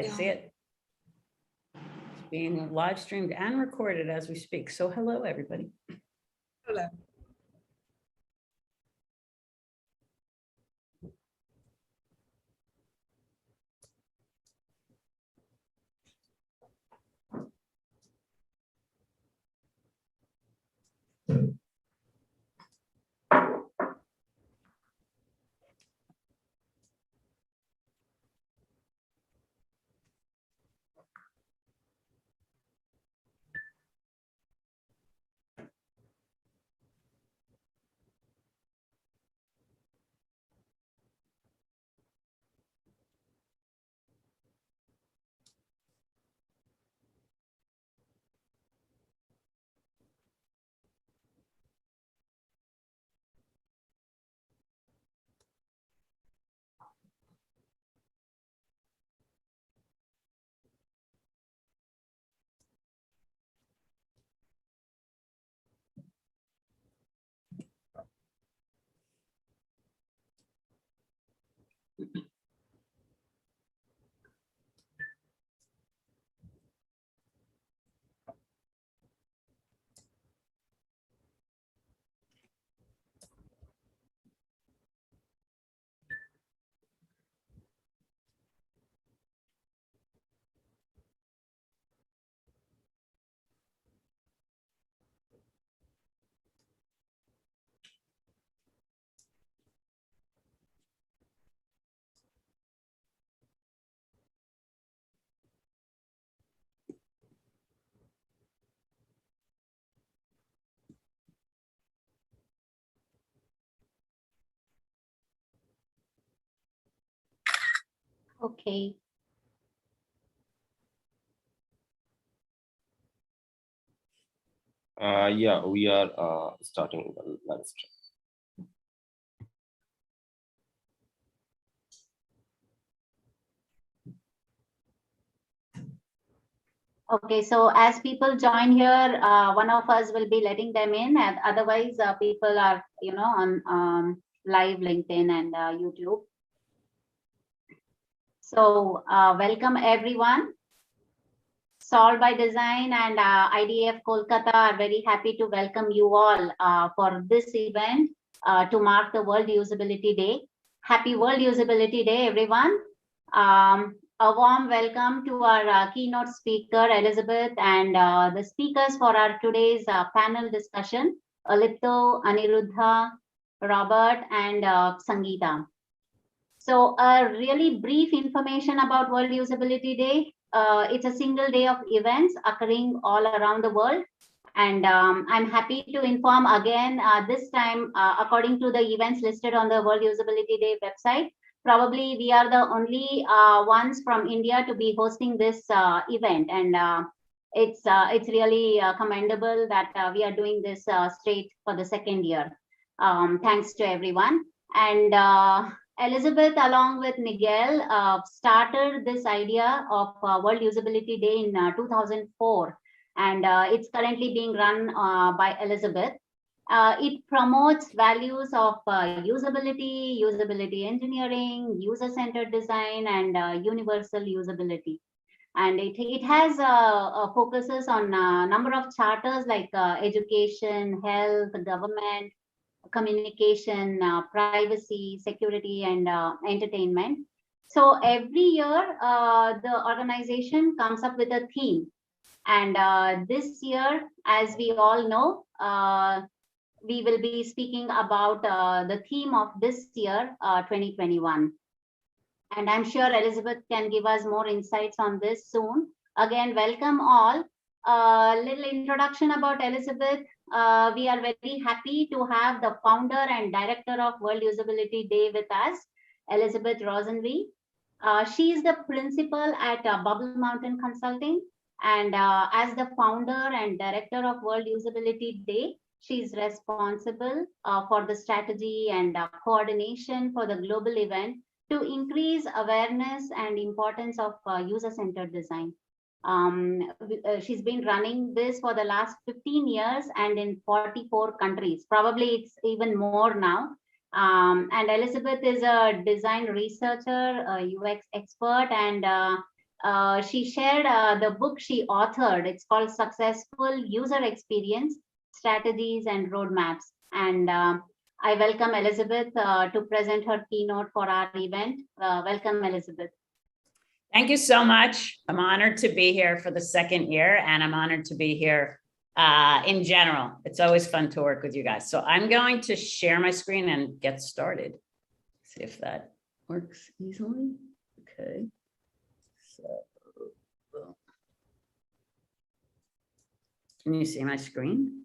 I see it. It's being live streamed and recorded as we speak. So hello, everybody. Hello. Okay. Yeah, we are starting the live stream. Okay, so as people join here, one of us will be letting them in, and otherwise people are, on live LinkedIn and YouTube. So welcome everyone. Solve by Design and IDF Kolkata are very happy to welcome you all for this event to mark the World Usability Day. Happy World Usability Day, everyone. A warm welcome to our keynote speaker, Elizabeth, and the speakers for our today's panel discussion, Alipta, Aniruddha, Robert, and Sangeetha. So really brief information about World Usability Day. It's a single day of events occurring all around the world. And I'm happy to inform again, this time, according to the events listed on the World Usability Day website, probably we are the only ones from India to be hosting this event. And it's really commendable that we are doing this straight for the second year. Thanks to everyone. And Elizabeth, along with Miguel, started this idea of World Usability Day in 2004, and it's currently being run by Elizabeth. It promotes values of usability engineering, user-centered design, and universal usability. And it has focuses on a number of charters like education, health, government, communication, privacy, security, and entertainment. So every year, the organization comes up with a theme. And this year, as we all know, we will be speaking about the theme of this year, 2021. And I'm sure Elizabeth can give us more insights on this soon. Again, welcome all. A little introduction about Elizabeth. We are very happy to have the founder and director of World Usability Day with us, Elizabeth Rosenzweig. She is the principal at Bubble Mountain Consulting. And as the founder and director of World Usability Day, she is responsible for the strategy and coordination for the global event to increase awareness and importance of user-centered design. She's been running this for the last 15 years and in 44 countries. Probably it's even more now. And Elizabeth is a design researcher, a UX expert, and She shared the book she authored. It's called Successful User Experience, Strategies and Roadmaps. And I welcome Elizabeth to present her keynote for our event. Welcome, Elizabeth. Thank you so much. I'm honored to be here for the second year, and I'm honored to be here in general. It's always fun to work with you guys. So I'm going to share my screen and get started. See if that works easily. Okay. So, can you see my screen?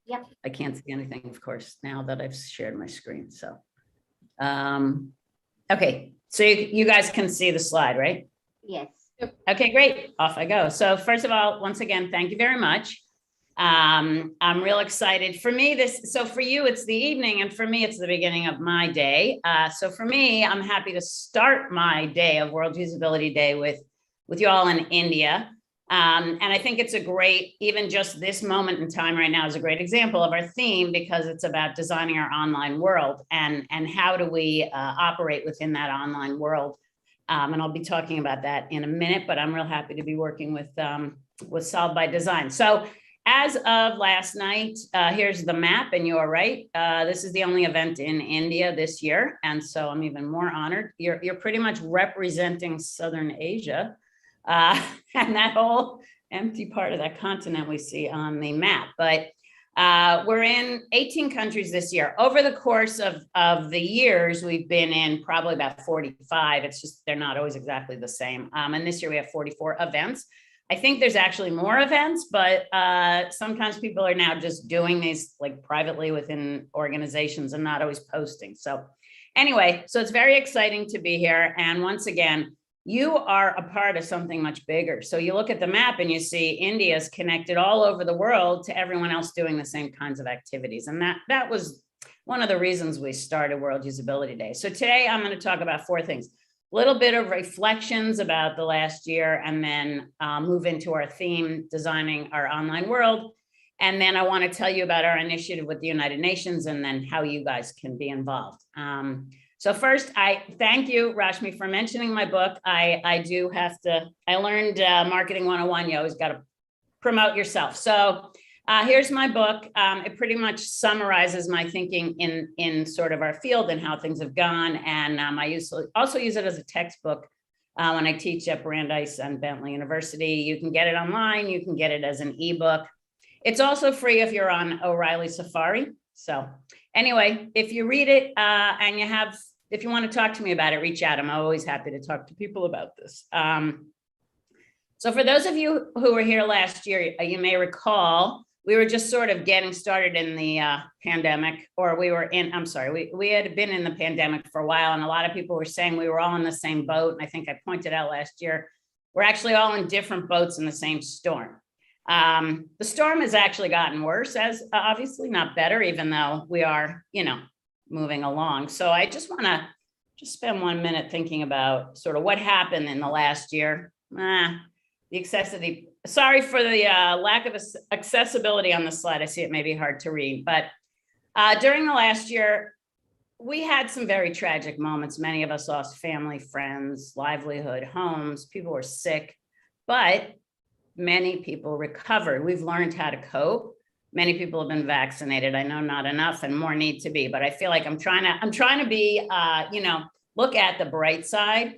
Yep. I can't see anything, of course, now that I've shared my screen. So, okay. So you guys can see the slide, right? Yes. Okay, great. Off I go. So first of all, once again, thank you very much. I'm real excited. For me, so for you, it's the evening, and for me, it's the beginning of my day. So for me, I'm happy to start my day of World Usability Day with you all in India. And I think it's a great, even just this moment in time right now is a great example of our theme, because it's about designing our online world and how do we operate within that online world. And I'll be talking about that in a minute, but I'm real happy to be working with Solve by Design. So as of last night, here's the map, and you're right. This is the only event in India this year. And so I'm even more honored. You're pretty much representing Southern Asia. And that whole empty part of that continent we see on the map. But we're in 18 countries this year. Over the course of the years, we've been in probably about 45. It's just, they're not always exactly the same. And this year we have 44 events. I think there's actually more events, but sometimes people are now just doing these like privately within organizations and not always posting. So anyway, so it's very exciting to be here. And once again, you are a part of something much bigger. So you look at the map and you see India's connected all over the world to everyone else doing the same kinds of activities. And that was one of the reasons we started World Usability Day. So today I'm going to talk about four things. A little bit of reflections about the last year, and then move into our theme, designing our online world. And then I want to tell you about our initiative with the United Nations, and then how you guys can be involved. So first, I thank you, Rashmi, for mentioning my book. I learned Marketing 101, you always got to promote yourself. So here's my book. It pretty much summarizes my thinking in sort of our field and how things have gone. And I also use it as a textbook when I teach at Brandeis and Bentley University. You can get it online. You can get it as an ebook. It's also free if you're on O'Reilly Safari. So anyway, if you read it and if you want to talk to me about it, reach out. I'm always happy to talk to people about this. So for those of you who were here last year, you may recall, we were just sort of getting started in the pandemic, or we had been in the pandemic for a while, and a lot of people were saying we were all in the same boat. And I think I pointed out last year, we're actually all in different boats in the same storm. The storm has actually gotten worse, as obviously not better, even though we are, moving along. So I just want to spend 1 minute thinking about sort of what happened in the last year. Sorry for the lack of accessibility on the slide. I see it may be hard to read, but during the last year, we had some very tragic moments. Many of us lost family, friends, livelihood, homes. People were sick, but many people recovered. We've learned how to cope. Many people have been vaccinated. I know not enough and more need to be, but I feel like I'm trying to be, look at the bright side,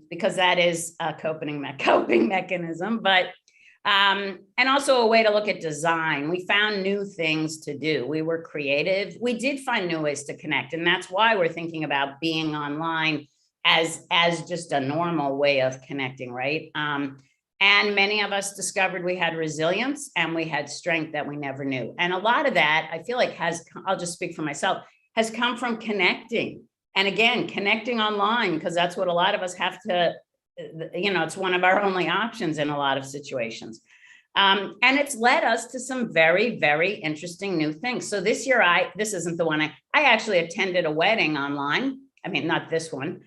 because that is a coping mechanism, but, and also a way to look at design. We found new things to do. We were creative. We did find new ways to connect. And that's why we're thinking about being online as just a normal way of connecting, right? And many of us discovered we had resilience and we had strength that we never knew. And a lot of that, I feel like I'll just speak for myself, has come from connecting. And again, connecting online, because that's what a lot of us have to, it's one of our only options in a lot of situations. And it's led us to some very, very interesting new things. So this year, this isn't the one, I actually attended a wedding online. I mean, not this one.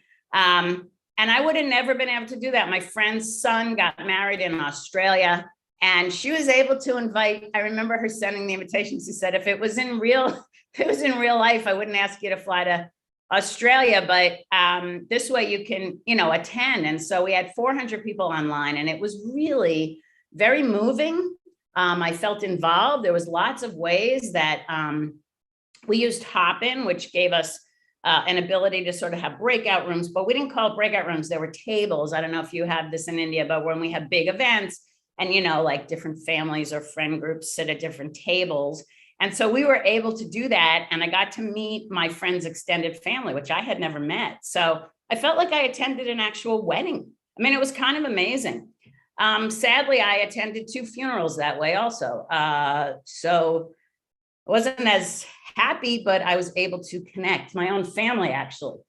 And I would have never been able to do that. My friend's son got married in Australia, and she was able to invite, I remember her sending the invitation. She said, if it was in real life, I wouldn't ask you to fly to Australia, but this way you can, attend. And so we had 400 people online, and it was really very moving. I felt involved. There was lots of ways that we used Hopin, which gave us an ability to sort of have breakout rooms, but we didn't call it breakout rooms. There were tables. I don't know if you have this in India, but when we have big events and, like different families or friend groups sit at different tables. And so we were able to do that. And I got to meet my friend's extended family, which I had never met. So I felt like I attended an actual wedding. I mean, it was kind of amazing. Sadly, I attended 2 funerals that way also. So I wasn't as happy, but I was able to connect. My own family, actually.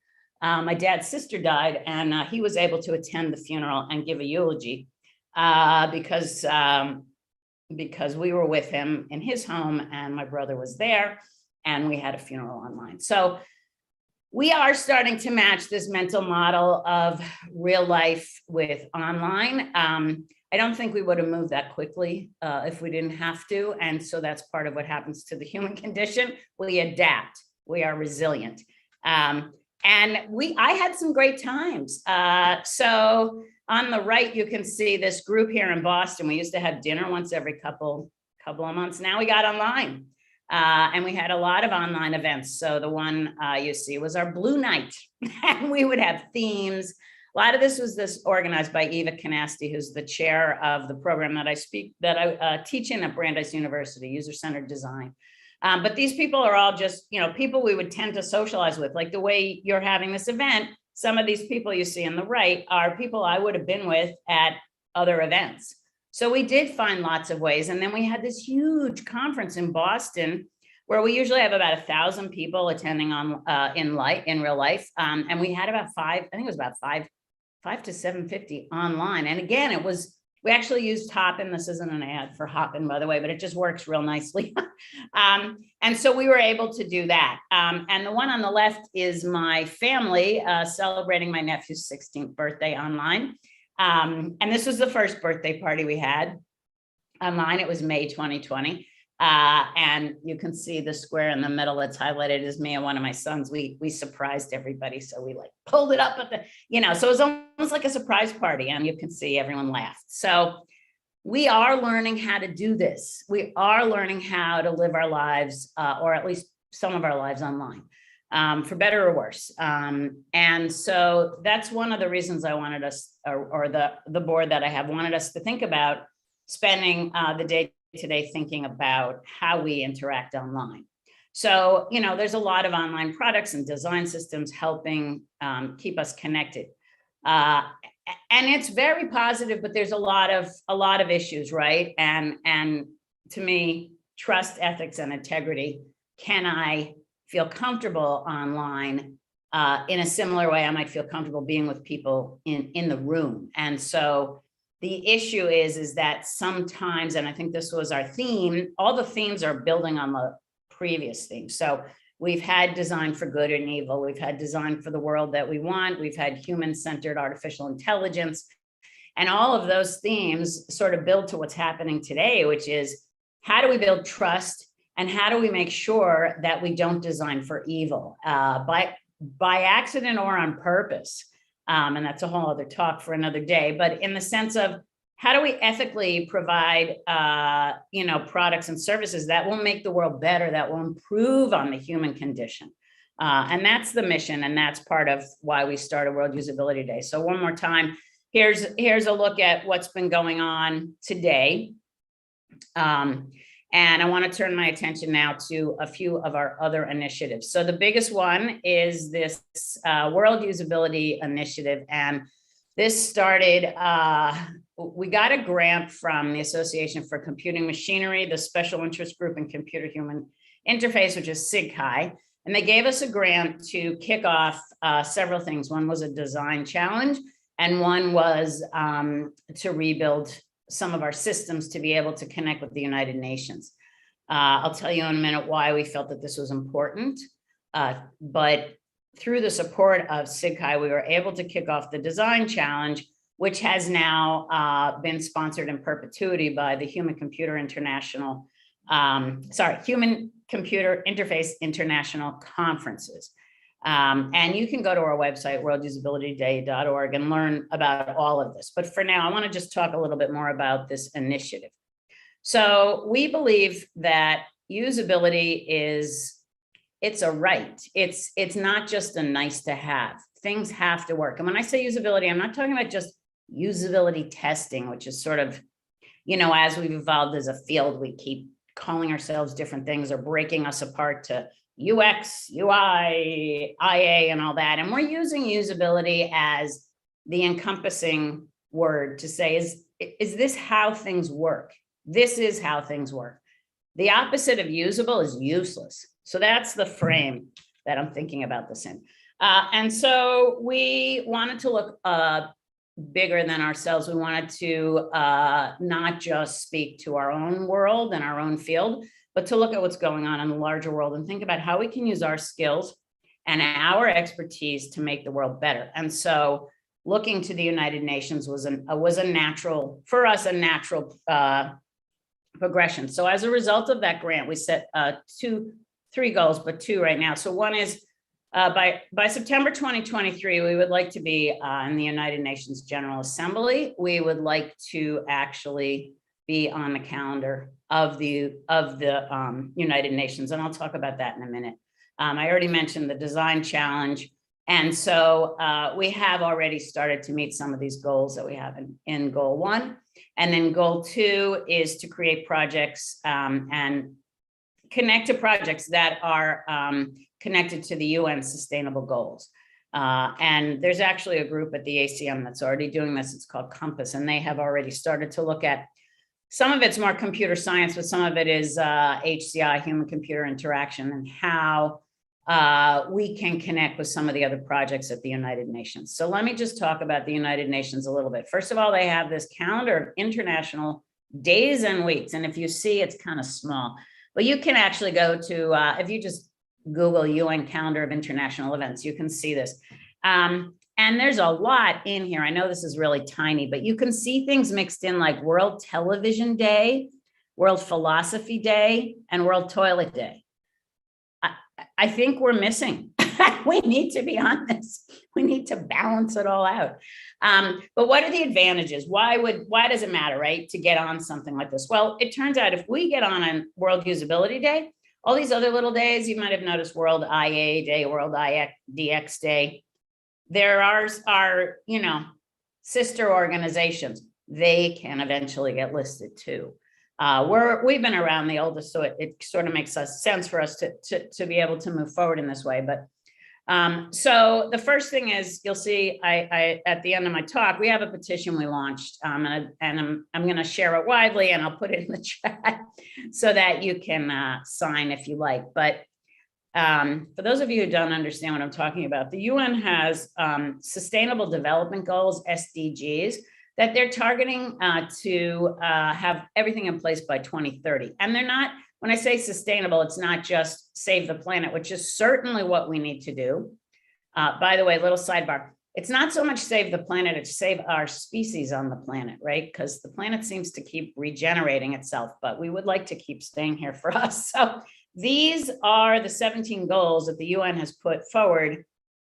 My dad's sister died, and he was able to attend the funeral and give a eulogy because we were with him in his home, and my brother was there, and we had a funeral online. So we are starting to match this mental model of real life with online. I don't think we would have moved that quickly if we didn't have to. And so that's part of what happens to the human condition. We adapt, we are resilient. And I had some great times. So on the right, you can see this group here in Boston. We used to have dinner once every couple of months. Now we got online. And we had a lot of online events. So the one you see was our Blue Night. And we would have themes. A lot of this was organized by Eva Canasti, who's the chair of the program that I teach in at Brandeis University, user-centered design. But these people are all just, people we would tend to socialize with, like the way you're having this event. Some of these people you see on the right are people I would have been with at other events. So we did find lots of ways. And then we had this huge conference in Boston where we usually have about 1,000 people attending in real life. And we had about 5 to 750 online. And again, we actually used Hopin. This isn't an ad for Hopin, by the way, but it just works real nicely. And so we were able to do that. And the one on the left is my family celebrating my nephew's 16th birthday online. And this was the first birthday party we had online. It was May 2020. And you can see the square in the middle that's highlighted as me and one of my sons. We surprised everybody. So we pulled it up at so it was almost like a surprise party, and you can see everyone laughed. So we are learning how to do this. We are learning how to live our lives, or at least some of our lives online, for better or worse. And so that's one of the reasons I wanted us, or the board that I have wanted us to think about spending the day today thinking about how we interact online. So, there's a lot of online products and design systems helping keep us connected. And it's very positive, but there's a lot of issues, right? And to me, trust, ethics, and integrity. Can I feel comfortable online in a similar way I might feel comfortable being with people in the room? And so the issue is that sometimes, and I think this was our theme, all the themes are building on the previous theme. So we've had design for good and evil. We've had design for the world that we want. We've had human-centered artificial intelligence. And all of those themes sort of build to what's happening today, which is how do we build trust, and how do we make sure that we don't design for evil by accident or on purpose? And that's a whole other talk for another day. But in the sense of how do we ethically provide, products and services that will make the world better, that will improve on the human condition? And that's the mission, and that's part of why we started World Usability Day. So one more time, here's a look at what's been going on today. And I want to turn my attention now to a few of our other initiatives. So the biggest one is this World Usability Initiative. And this started, we got a grant from the Association for Computing Machinery, the Special Interest Group in Computer Human Interface, which is SIGCHI. And they gave us a grant to kick off several things. One was a design challenge, and one was to rebuild some of our systems to be able to connect with the United Nations. I'll tell you in a minute why we felt that this was important, but through the support of SIGCHI, we were able to kick off the design challenge, which has now been sponsored in perpetuity by the Human Computer Interface International Conferences. And you can go to our website, worldusabilityday.org, and learn about all of this. But for now, I want to just talk a little bit more about this initiative. So we believe that usability it's a right. It's not just a nice to have. Things have to work. And when I say usability, I'm not talking about just usability testing, which is sort of, as we've evolved as a field, we keep calling ourselves different things or breaking us apart to UX, UI, IA, and all that. And we're using usability as the encompassing word to say, is this how things work? This is how things work. The opposite of usable is useless. So that's the frame that I'm thinking about this in. And so we wanted to look bigger than ourselves. We wanted to not just speak to our own world and our own field, but to look at what's going on in the larger world and think about how we can use our skills and our expertise to make the world better. And so looking to the United Nations was a natural, for us, a natural progression. So as a result of that grant, we set three goals, but two right now. So one is by September 2023, we would like to be in the United Nations General Assembly. We would like to actually be on the calendar of the United Nations, and I'll talk about that in a minute. I already mentioned the design challenge, and so we have already started to meet some of these goals that we have in goal 1, and then goal 2 is to create projects and connect to projects that are connected to the UN Sustainable Goals. And there's actually a group at the ACM that's already doing this. It's called Compass, and they have already started to look at, some of it's more computer science, but some of it is HCI, human computer interaction, and how we can connect with some of the other projects at the United Nations. So let me just talk about the United Nations a little bit. First of all, they have this calendar of international days and weeks. And if you see, it's kind of small, but you can actually go to, if you just Google UN calendar of international events, you can see this. And there's a lot in here. I know this is really tiny, but you can see things mixed in like World Television Day, World Philosophy Day, and World Toilet Day. I think we're missing. We need to be on this. We need to balance it all out. But what are the advantages? Why does it matter, right, to get on something like this? Well, it turns out if we get on World Usability Day, all these other little days, you might have noticed World IA Day, World IDX Day, there are, sister organizations. They can eventually get listed too. We've been around the oldest, so it sort of makes sense for us to be able to move forward in this way. But so the first thing is, you'll see I at the end of my talk, we have a petition we launched, and I'm going to share it widely, and I'll put it in the chat so that you can sign if you like. But for those of you who don't understand what I'm talking about, the UN has Sustainable Development Goals, SDGs, that they're targeting to have everything in place by 2030. And they're not, when I say sustainable, it's not just save the planet, which is certainly what we need to do. By the way, little sidebar, it's not so much save the planet, it's save our species on the planet, right? Because the planet seems to keep regenerating itself, but we would like to keep staying here for us. So these are the 17 goals that the UN has put forward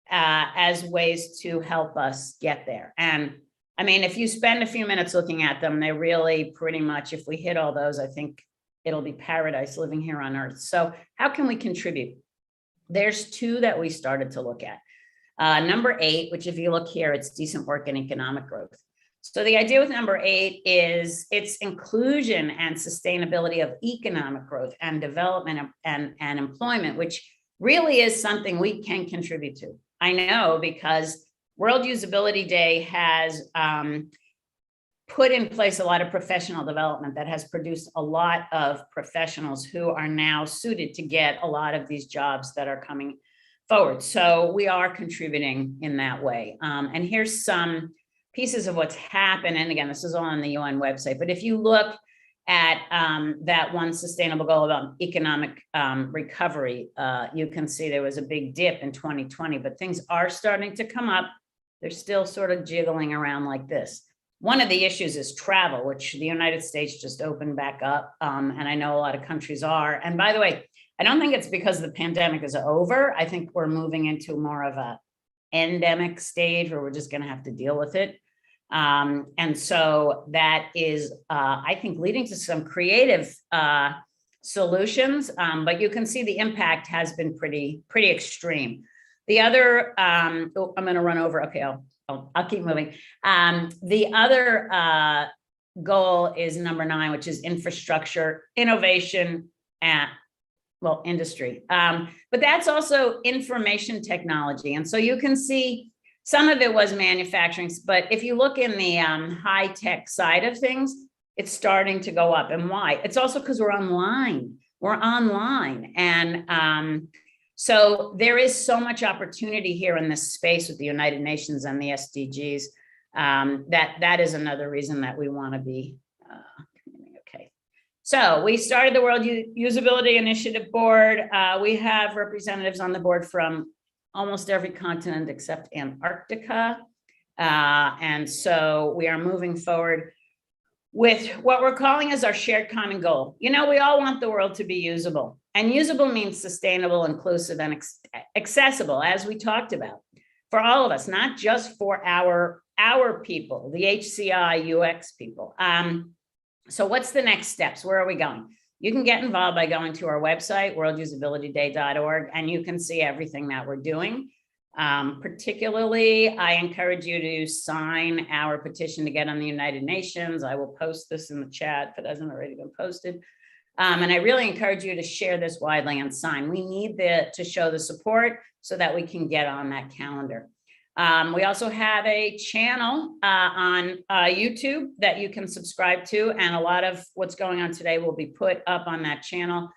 as ways to help us get there. And I mean, if you spend a few minutes looking at them, they really pretty much, if we hit all those, I think it'll be paradise living here on Earth. So how can we contribute? There's two that we started to look at. Number 8, which if you look here, it's decent work and economic growth. So the idea with number 8 is its inclusion and sustainability of economic growth and development and employment, which really is something we can contribute to. I know, because World Usability Day has put in place a lot of professional development that has produced a lot of professionals who are now suited to get a lot of these jobs that are coming forward. So we are contributing in that way. And here's some pieces of what's happened. And again, this is all on the UN website, but if you look at that one sustainable goal about economic recovery, you can see there was a big dip in 2020, but things are starting to come up. They're still sort of jiggling around like this. One of the issues is travel, which the United States just opened back up. And I know a lot of countries are. And by the way, I don't think it's because the pandemic is over. I think we're moving into more of a endemic stage where we're just going to have to deal with it. And so that is, I think, leading to some creative solutions, but you can see the impact has been pretty extreme. The other, I'm going to run over. Okay, I'll keep moving. The other goal is number 9, which is infrastructure, innovation, and industry. But that's also information technology. And so you can see some of it was manufacturing, but if you look in the high tech side of things, it's starting to go up. And why? It's also because we're online. And so there is so much opportunity here in this space with the United Nations and the SDGs. That is another reason that we want to be okay. So we started the World Usability Initiative Board. We have representatives on the board from almost every continent except Antarctica. And so we are moving forward with what we're calling as our shared common goal. You know, we all want the world to be usable, and usable means sustainable, inclusive, and accessible, as we talked about, for all of us, not just for our people, the HCI UX people. So what's the next steps? Where are we going? You can get involved by going to our website, worldusabilityday.org, and you can see everything that we're doing. Particularly, I encourage you to sign our petition to get on the United Nations. I will post this in the chat if it hasn't already been posted. And I really encourage you to share this widely and sign. We need to show the support so that we can get on that calendar. We also have a channel on YouTube that you can subscribe to, and a lot of what's going on today will be put up on that channel.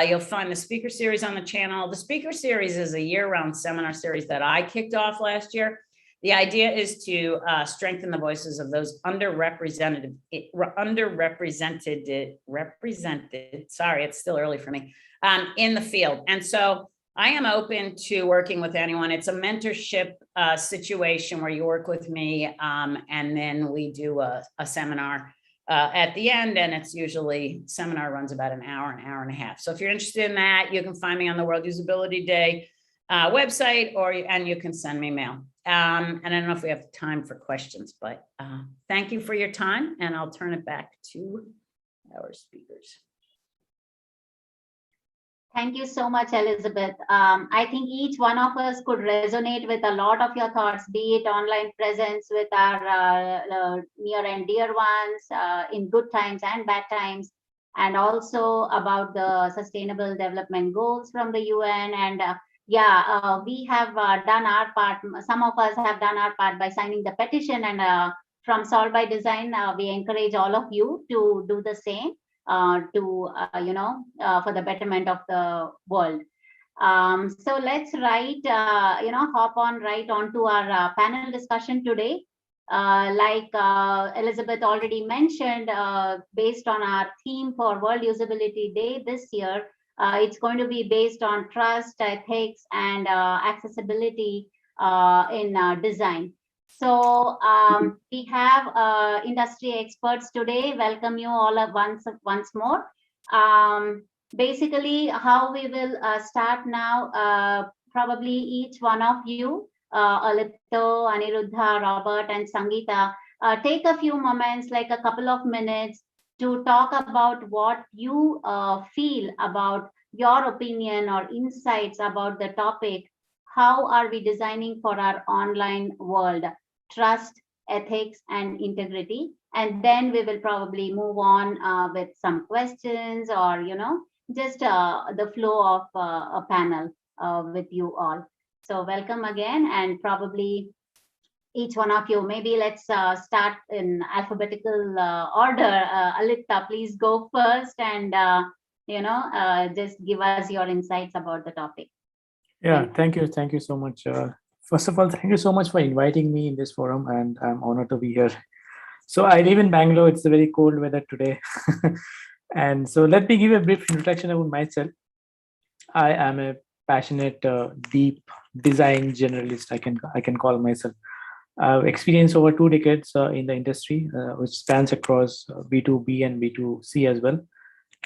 You'll find the speaker series on the channel. The speaker series is a year-round seminar series that I kicked off last year. The idea is to strengthen the voices of those underrepresented, sorry, it's still early for me, in the field. And so I am open to working with anyone. It's a mentorship situation where you work with me, and then we do a seminar at the end, and it's usually, seminar runs about an hour and a half. So if you're interested in that, you can find me on the World Usability Day website, and you can send me mail. And I don't know if we have time for questions, but thank you for your time, and I'll turn it back to our speakers. Thank you so much, Elizabeth. I think each one of us could resonate with a lot of your thoughts, be it online presence with our near and dear ones in good times and bad times, and also about the Sustainable Development Goals from the UN. And we have done our part. Some of us have done our part by signing the petition, and from Solve by Design, we encourage all of you to do the same. For the betterment of the world. So let's hop on right onto our panel discussion today. Like Elizabeth already mentioned, based on our theme for World Usability Day this year, it's going to be based on trust, ethics, and accessibility in design. So we have industry experts today. Welcome you all at once more. Basically, how we will start now, probably each one of you, Alipta, Aniruddha, Robert, and Sangeetha, take a few moments, like a couple of minutes, to talk about what you feel about your opinion or insights about the topic. How are we designing for our online world? Trust, ethics, and integrity. And then we will probably move on with some questions, or, just the flow of a panel with you all. So welcome again, and probably each one of you, maybe let's start in alphabetical order. Alipta, please go first, and just give us your insights about the topic. Yeah, thank you so much. First of all, thank you so much for inviting me in this forum, and I'm honored to be here. So I live in Bangalore. It's a very cold weather today. And so let me give a brief introduction about myself. I am a passionate, deep design generalist, I can call myself. I've experienced over 2 decades in the industry, which spans across B2B and B2C as well.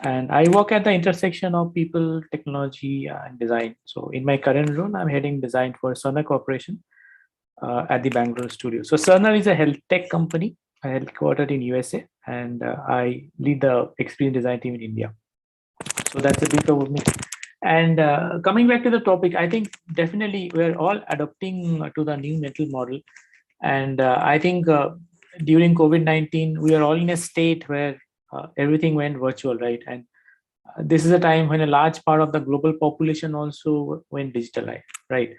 And I work at the intersection of people, technology, and design. So in my current role, I'm heading design for Cerner Corporation at the Bangalore studio. So Cerner is a health tech company headquartered in USA, and I lead the experience design team in India. So that's a bit of me. And coming back to the topic, I think definitely we're all adopting to the new mental model. And I think during COVID-19, we are all in a state where everything went virtual, right? And this is a time when a large part of the global population also went digital, right?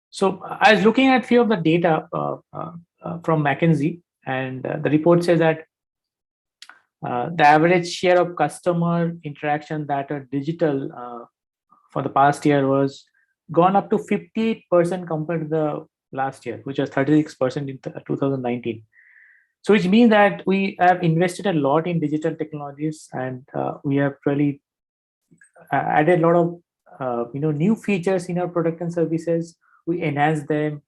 So I was looking at few of the data from McKinsey, and the report says that the average share of customer interaction that are digital for the past year was gone up to 58% compared to the last year, which was 36% in 2019. So which means that we have invested a lot in digital technologies, and we have really added a lot of new features in our product and services. We enhanced them.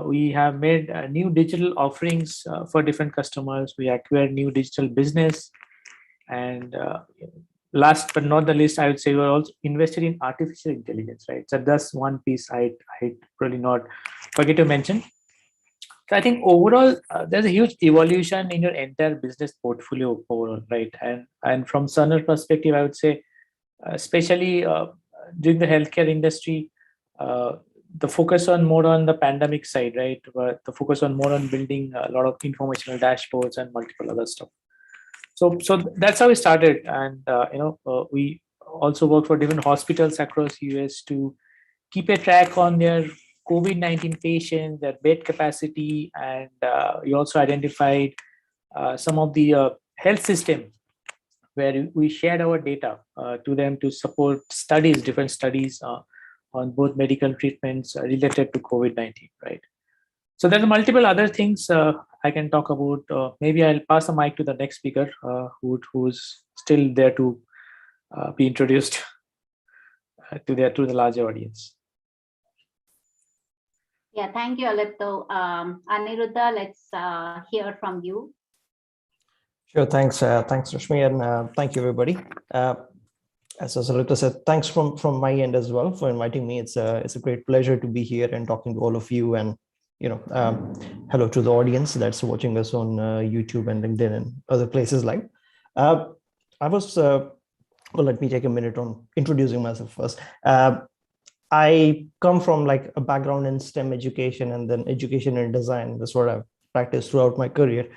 We have made new digital offerings for different customers. We acquired new digital business, and last but not the least, I would say we're also invested in artificial intelligence, right? So that's one piece I really not forget to mention. So I think overall, there's a huge evolution in your entire business portfolio overall, right? And from Cerner perspective, I would say, especially during the healthcare industry, the focus on more on the pandemic side, right? But the focus on more on building a lot of informational dashboards and multiple other stuff. So that's how we started, and we also work for different hospitals across US to keep a track on their COVID-19 patients, their bed capacity, and we also identified some of the health system where we shared our data to them to support studies, different studies on both medical treatments related to COVID-19, right? So there are multiple other things I can talk about. Maybe I'll pass the mic to the next speaker who's still there to be introduced to the larger audience. Yeah, thank you, Alipta. Aniruddha, let's hear from you. Sure, thanks, Rashmi, and thank you, everybody. As Alipta said, thanks from my end as well for inviting me. It's a great pleasure to be here and talking to all of you, and hello to the audience that's watching us on YouTube and LinkedIn and other places like. Well, let me take a minute on introducing myself first. I come from like a background in STEM education and then education and design. That's what I've practiced throughout my career.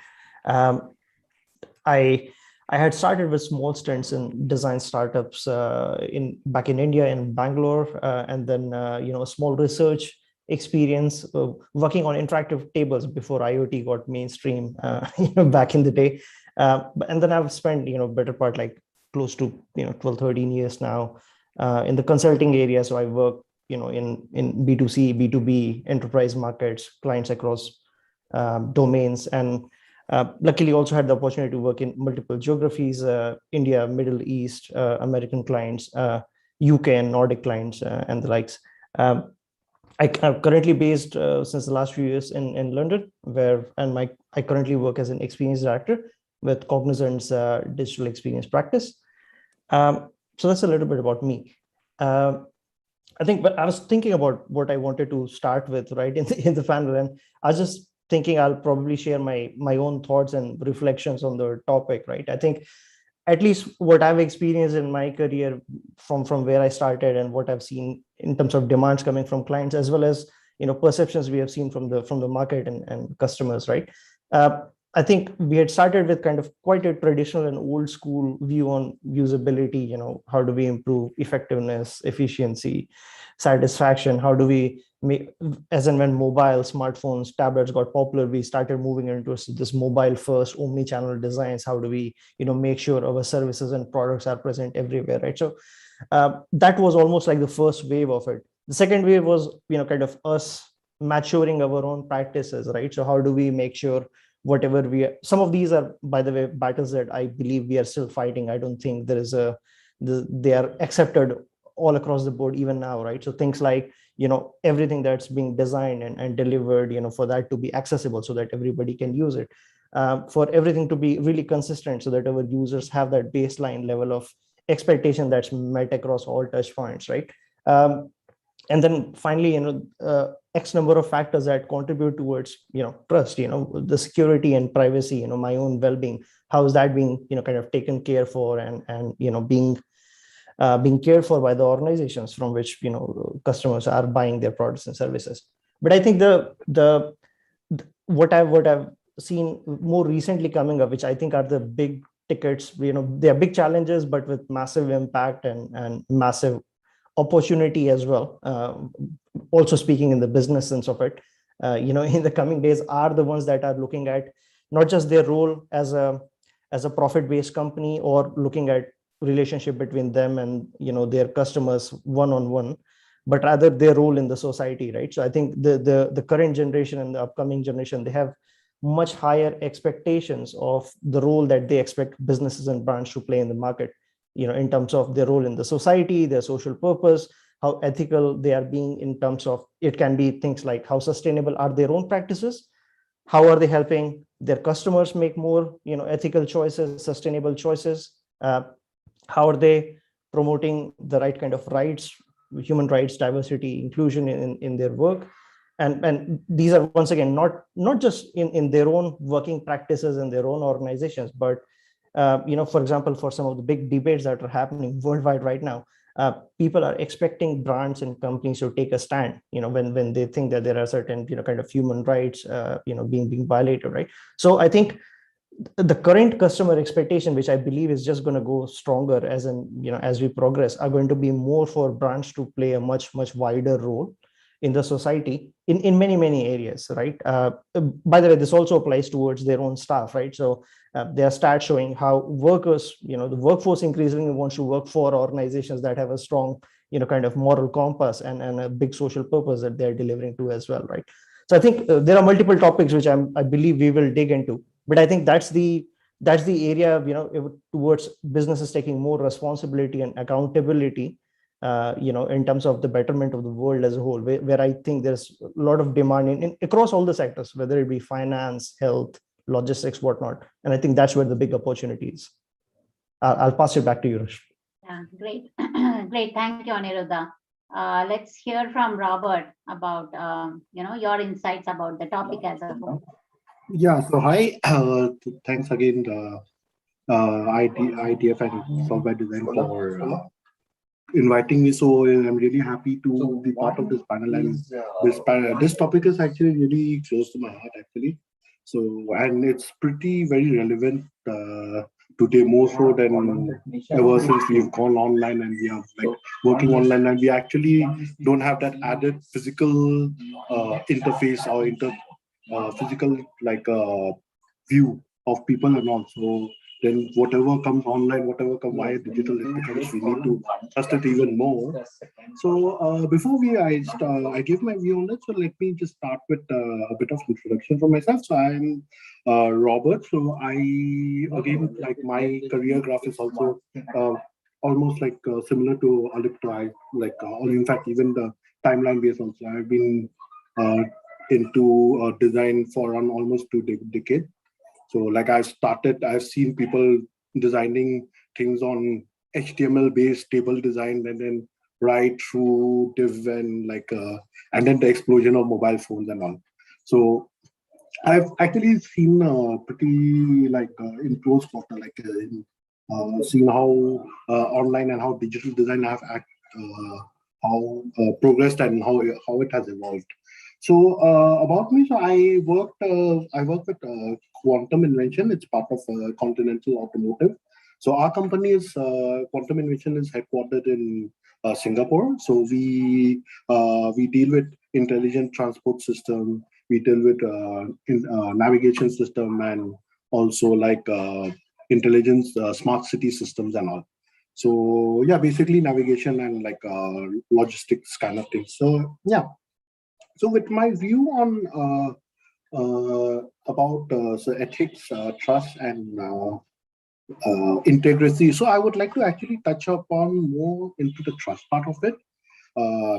I had started with small stints in design startups back in India in Bangalore, and then a small research experience working on interactive tables before IoT got mainstream back in the day. And then I've spent better part like close to 12, 13 years now in the consulting area. So I work in B2C, B2B enterprise markets, clients across domains, and luckily also had the opportunity to work in multiple geographies, India, Middle East, American clients, UK and Nordic clients, and the likes. I'm currently based since the last few years in London, I currently work as an experience director with Cognizant's digital experience practice. So that's a little bit about me. I think, but I was thinking about what I wanted to start with, right, in the panel, and I was just thinking I'll probably share my own thoughts and reflections on the topic, right? I think at least what I've experienced in my career from where I started and what I've seen in terms of demands coming from clients, as well as perceptions we have seen from the market and customers, right? I think we had started with kind of quite a traditional and old school view on usability. How do we improve effectiveness, efficiency, satisfaction? How do we make, as and when mobile smartphones, tablets got popular, we started moving into this mobile first omni-channel designs. How do we make sure our services and products are present everywhere, right? So that was almost like the first wave of it. The second wave was kind of us maturing our own practices, right? So how do we make sure whatever some of these are, by the way, battles that I believe we are still fighting. I don't think they are accepted all across the board even now, right? So things like everything that's being designed and delivered, for that to be accessible so that everybody can use it. for everything to be really consistent so that our users have that baseline level of expectation that's met across all touch points, right? And then finally, X number of factors that contribute towards, trust, the security and privacy, my own well-being, how is that being, kind of taken care for and being cared for by the organizations from which, customers are buying their products and services. But I think what I've seen more recently coming up, which I think are the big tickets, they are big challenges, but with massive impact and massive opportunity as well. Also speaking in the business sense of it, in the coming days are the ones that are looking at not just their role as a profit-based company or looking at relationship between them and their customers one-on-one, but rather their role in the society, right? So I think the current generation and the upcoming generation, they have much higher expectations of the role that they expect businesses and brands to play in the market, in terms of their role in the society, their social purpose, how ethical they are being in terms of, it can be things like how sustainable are their own practices, how are they helping their customers make more, ethical choices, sustainable choices, how are they promoting the right kind of rights, human rights, diversity, inclusion in their work. And these are, once again, not just in their own working practices and their own organizations, but for example, for some of the big debates that are happening worldwide right now, people are expecting brands and companies to take a stand, when they think that there are certain, kind of human rights, being violated, right? So I think the current customer expectation, which I believe is just going to go stronger as we progress, are going to be more for brands to play a much wider role in the society in many areas, right? By the way, this also applies towards their own staff, right? So there are stats showing how workers, the workforce increasingly wants to work for organizations that have a strong, kind of moral compass and a big social purpose that they're delivering to as well, right? So I think there are multiple topics which I believe we will dig into, but I think that's the area, towards businesses taking more responsibility and accountability, in terms of the betterment of the world as a whole, where I think there's a lot of demand across all the sectors, whether it be finance, health, logistics, whatnot. And I think that's where the big opportunity is. I'll pass it back to you, Rush. Yeah, great. Great. Thank you, Aniruddha. Let's hear from Robert about, your insights about the topic as a whole. Yeah, so hi. Thanks again, IDF and Software Design for inviting me. So I'm really happy to be part of this panel, and this topic is actually really close to my heart, actually. So, and it's pretty very relevant today, more so than ever since we've gone online and we are like working online, and we actually don't have that added physical interface or physical view of people and all. So then whatever comes online, whatever comes via digital, it becomes, we need to trust it even more. So before I give my view on it, so let me just start with a bit of introduction for myself. So I'm Robert. So I, again, like my career graph is also almost like similar to Alipta. In fact, even the timeline based also. I've been into design for around almost 2 decades. So like I've seen people designing things on HTML-based table design, and then right through div and and then the explosion of mobile phones and all. So I've actually seen pretty in close quarter, seen how online and how digital design have progressed and how it has evolved. So about me, so I work with Quantum Invention. It's part of Continental Automotive. So our company is Quantum Invention is headquartered in Singapore. So we deal with intelligent transport system. We deal with navigation system, and also intelligence smart city systems and all. So yeah, basically navigation and logistics kind of thing. So yeah. So with my view on about ethics, trust, and integrity, so I would like to actually touch upon more into the trust part of it,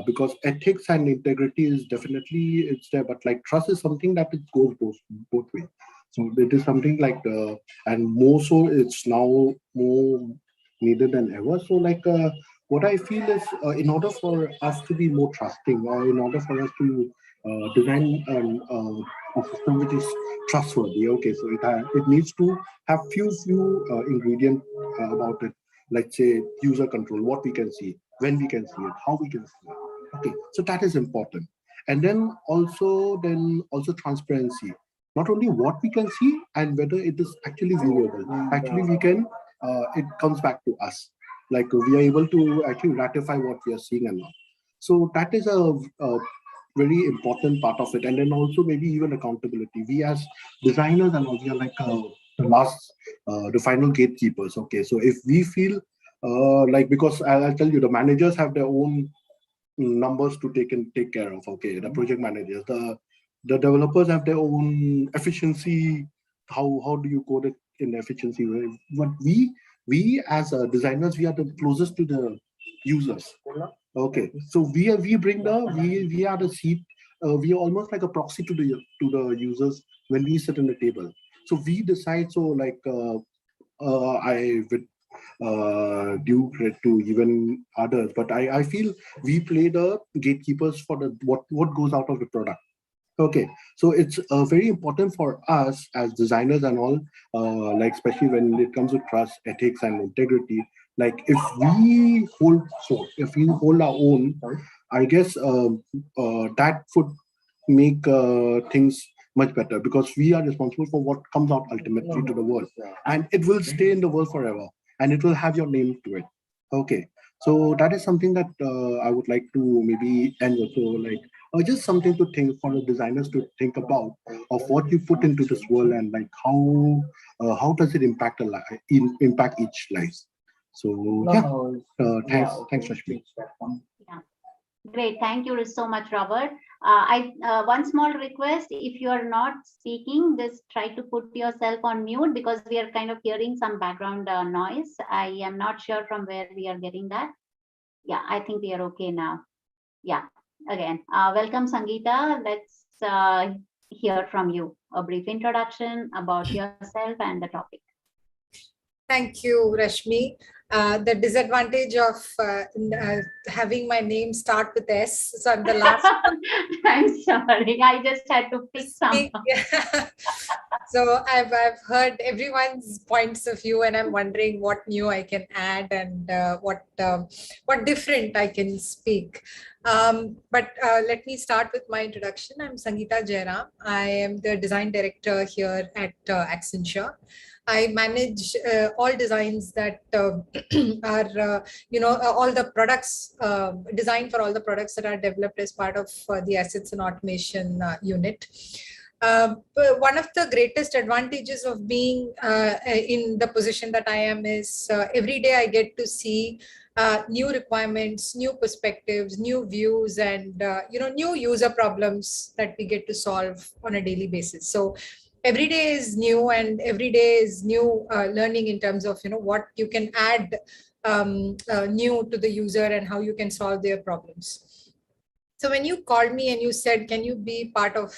because ethics and integrity is definitely it's there, but trust is something that it goes both ways. So it is something like, and more so, it's now more needed than ever. So what I feel is, in order for us to be more trusting, or in order for us to design a system which is trustworthy, okay, so it needs to have few ingredients about it. Let's say user control, what we can see, when we can see it, how we can see it. Okay, so that is important. And then also transparency. Not only what we can see and whether it is actually viewable. Actually, we can. It comes back to us. Like we are able to actually ratify what we are seeing and not. So that is a very important part of it. And then also maybe even accountability. We as designers and all, we are like the final gatekeepers. Okay, so if we feel because I'll tell you, the managers have their own numbers to take care of. Okay, the project managers, the developers have their own efficiency. How do you code it in efficiency? But we as designers, we are the closest to the users. Okay, so we are the seat. We are almost like a proxy to the users when we sit in the table. So we decide. So I with due credit to even others, but I feel we play the gatekeepers for the what goes out of the product. Okay, so it's very important for us as designers and all, especially when it comes to trust, ethics, and integrity. Like if we hold our own, I guess that would make things much better, because we are responsible for what comes out ultimately to the world, and it will stay in the world forever, and it will have your name to it. Okay, so that is something that I would like to maybe end with. So or just something to think for the designers to think about of what you put into this world, and how does it impact impact each life. So thanks Rashmi. Yeah. Great, thank you so much, Robert. One small request: if you are not speaking, just try to put yourself on mute, because we are kind of hearing some background noise. I am not sure from where we are getting that. Yeah, I think we are okay now. Yeah, again, welcome Sangeetha. Let's hear from you. A brief introduction about yourself and the topic. Thank you, Rashmi. The disadvantage of having my name start with S, so I'm the last. I'm sorry, I just had to pick some. So I've heard everyone's points of view, and I'm wondering what new I can add, and what different I can speak. But let me start with my introduction. I'm Sangeetha Jayaram. I am the design director here at Accenture. I manage all designs that are, all the products, design for all the products that are developed as part of the assets and automation unit. But one of the greatest advantages of being in the position that I am is every day I get to see new requirements, new perspectives, new views, and new user problems that we get to solve on a daily basis. So every day is new, and every day is new learning in terms of what you can add new to the user and how you can solve their problems. So when you called me and you said, can you be part of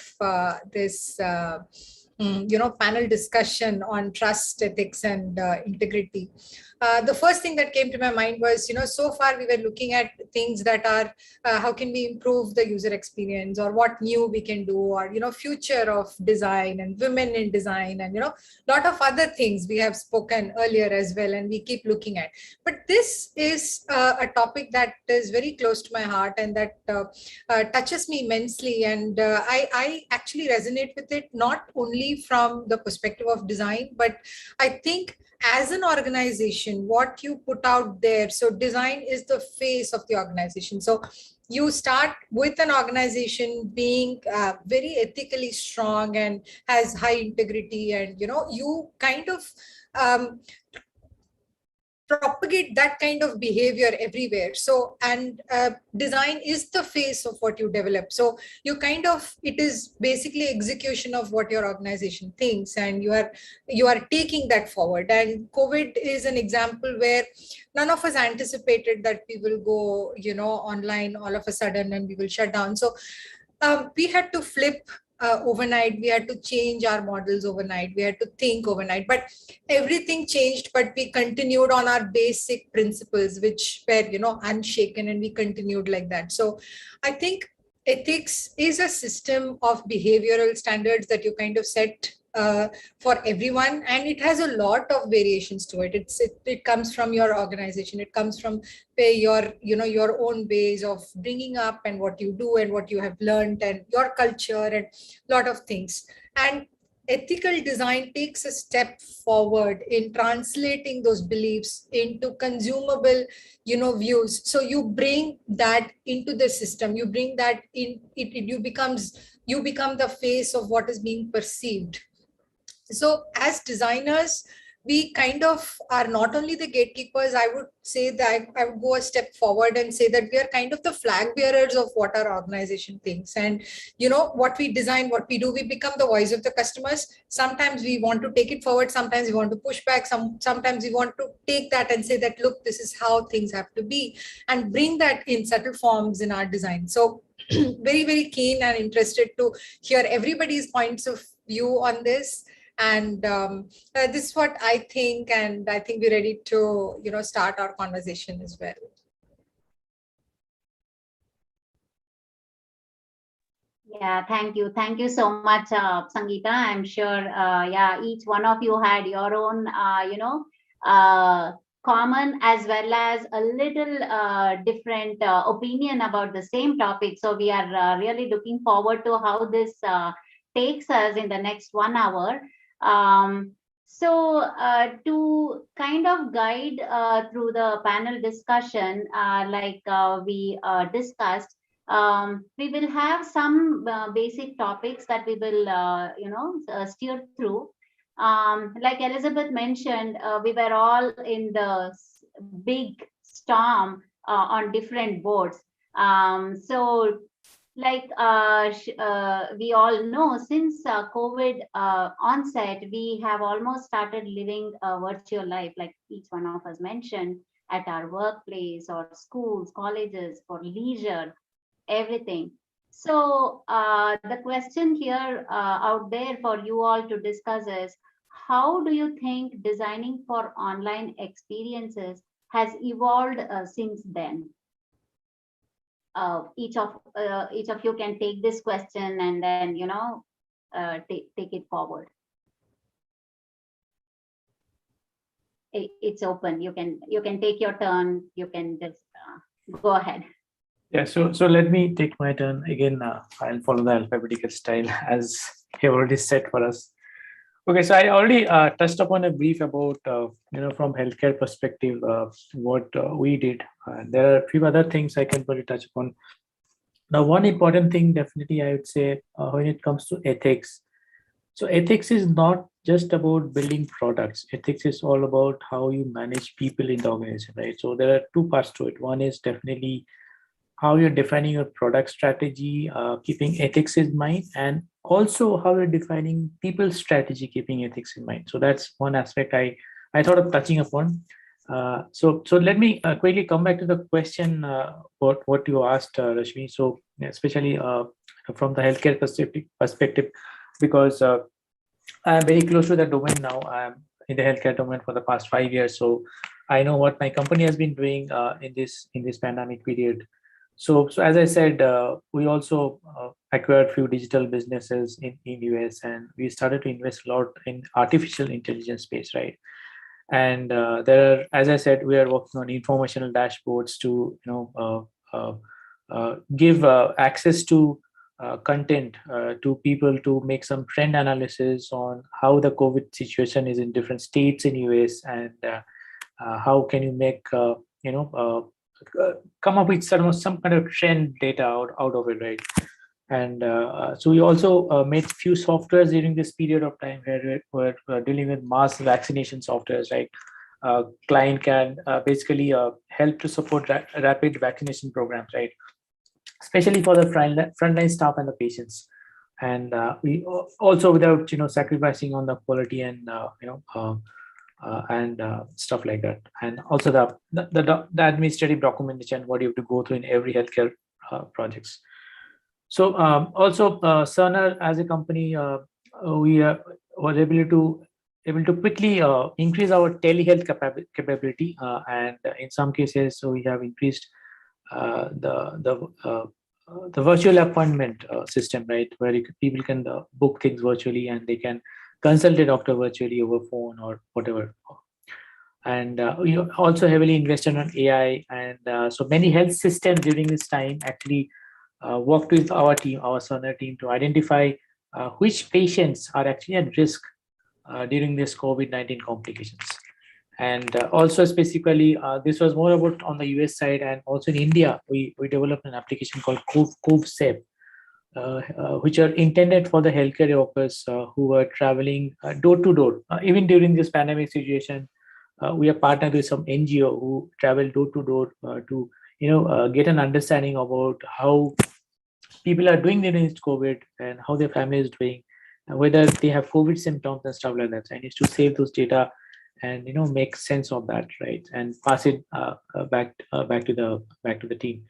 this panel discussion on trust, ethics, and integrity, the first thing that came to my mind was, so far we were looking at things that are how can we improve the user experience, or what new we can do, or future of design and women in design, and lot of other things we have spoken earlier as well, and we keep looking at. But this is a topic that is very close to my heart, and that touches me immensely, and I actually resonate with it, not only from the perspective of design, but I think as an organization, what you put out there. So design is the face of the organization. So you start with an organization being very ethically strong and has high integrity, and you kind of propagate that kind of behavior everywhere. So, and design is the face of what you develop. So you it is basically execution of what your organization thinks, and you are taking that forward. And COVID is an example where none of us anticipated that we will go, online all of a sudden, and we will shut down. So we had to flip overnight. We had to change our models overnight. We had to think overnight, but everything changed, but we continued on our basic principles, which were, unshaken, and we continued like that. So I think ethics is a system of behavioral standards that you kind of set for everyone, and it has a lot of variations to it. It comes from your organization. It comes from your own ways of bringing up and what you do and what you have learned and your culture and a lot of things. And ethical design takes a step forward in translating those beliefs into consumable views. So you bring that into the system, you bring that in, you become the face of what is being perceived. So as designers, we kind of are not only the gatekeepers. I would say that I would go a step forward and say that we are kind of the flag bearers of what our organization thinks. And what we design, what we do, we become the voice of the customers. Sometimes we want to take it forward, sometimes we want to push back, sometimes we want to take that and say that, look, this is how things have to be, and bring that in subtle forms in our design. So very, very keen and interested to hear everybody's points of view on this. And this is what I think, and I think we're ready to, start our conversation as well. Yeah, thank you. Thank you so much, Sangeetha. I'm sure, each one of you had your own, common as well as a little different opinion about the same topic. So we are really looking forward to how this takes us in the next 1 hour. To kind of guide through the panel discussion, we discussed, we will have some basic topics that we will, steer through. Like Elizabeth mentioned, we were all in the big storm on different boards. We all know, since COVID onset, we have almost started living a virtual life, like each one of us mentioned, at our workplace or schools, colleges, for leisure, everything. So the question here out there for you all to discuss is, how do you think designing for online experiences has evolved since then? Each of you can take this question and then take it forward. It's open. You can take your turn. You can just go ahead. Yeah. So let me take my turn again. I'll follow the alphabetical style as you already said for us. Okay, so I already touched upon a brief about, from healthcare perspective, what we did. There are a few other things I can probably touch upon. Now, one important thing, definitely, I would say, when it comes to ethics. So ethics is not just about building products. Ethics is all about how you manage people in the organization, right? So there are two parts to it. One is definitely how you're defining your product strategy, keeping ethics in mind, and also how you're defining people's strategy, keeping ethics in mind. So that's one aspect I thought of touching upon. So let me quickly come back to the question what you asked, Rashmi. So especially from the healthcare perspective, because I'm very close to that domain now. I'm in the healthcare domain for the past 5 years, so I know what my company has been doing in this pandemic period. So as I said, we also acquired a few digital businesses in US, and we started to invest a lot in artificial intelligence space, right? And there are, as I said, we are working on informational dashboards to give access to content to people to make some trend analysis on how the COVID situation is in different states in US, and how can you make come up with some kind of trend data out of it, right? And so we also made few softwares during this period of time where we're dealing with mass vaccination softwares, right? Client can basically help to support rapid vaccination programs, right? Especially for the frontline staff and the patients. And we also, without sacrificing on the quality and stuff like that, and also the administrative documentation, what you have to go through in every healthcare projects. So also Cerner as a company, we were able to quickly increase our telehealth capability, and in some cases, so we have increased the virtual appointment system, right, where people can book things virtually and they can consult a doctor virtually over phone or whatever. And we also heavily invested on AI, and so many health systems during this time actually worked with our team, our Cerner team, to identify which patients are actually at risk during this COVID-19 complications. And also specifically, this was more about on the US side, and also in India, we developed an application called CoveSafe, which are intended for the healthcare workers who are traveling door to door. Even during this pandemic situation, we are partnered with some NGO who travel door to door to get an understanding about how people are doing during this COVID and how their family is doing, and whether they have COVID symptoms and stuff like that. So I need to save those data and make sense of that, right, and pass it back to the team.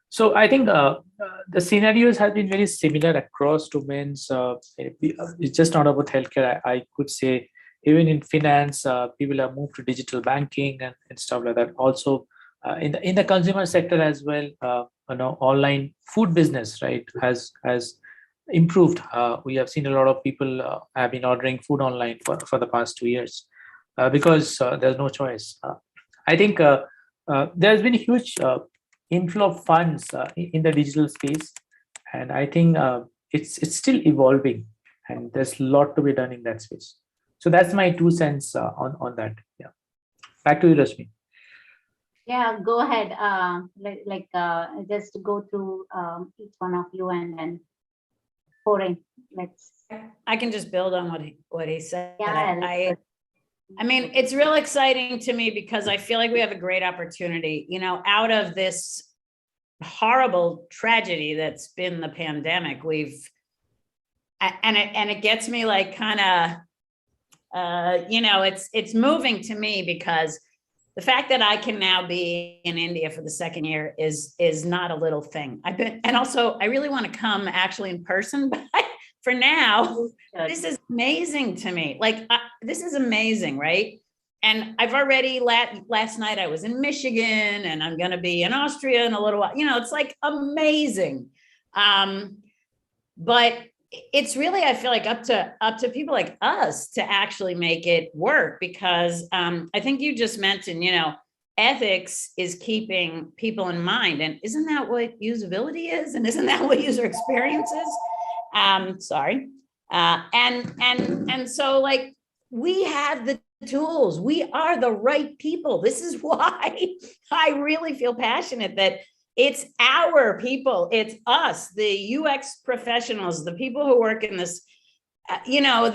So I think the scenarios have been very similar across domains. It's just not about healthcare. I could say even in finance, people have moved to digital banking and stuff like that. Also, in the consumer sector as well, online food business, right, has improved. We have seen a lot of people have been ordering food online for the past 2 years because there's no choice. I think there's been a huge inflow of funds in the digital space, and I think it's still evolving, and there's a lot to be done in that space. So that's my 2 cents on that. Yeah, back to you, Rashmi. Yeah, go ahead. Just go through each one of you and then pouring. I can just build on what he said. Yeah, I mean, it's real exciting to me because I feel like we have a great opportunity, out of this horrible tragedy that's been the pandemic. And it gets me like kind of, it's moving to me because the fact that I can now be in India for the 2nd year is not a little thing. And also I really want to come actually in person, but for now, this is amazing to me. Like, this is amazing, right? And I've already, last night I was in Michigan, and I'm going to be in Austria in a little while. It's like amazing. But it's really, I feel like up to people like us to actually make it work, because I think you just mentioned, ethics is keeping people in mind. And isn't that what usability is? And isn't that what user experience is? Sorry. And so like, we have the tools, we are the right people. This is why I really feel passionate that it's our people, it's us, the UX professionals, the people who work in this, where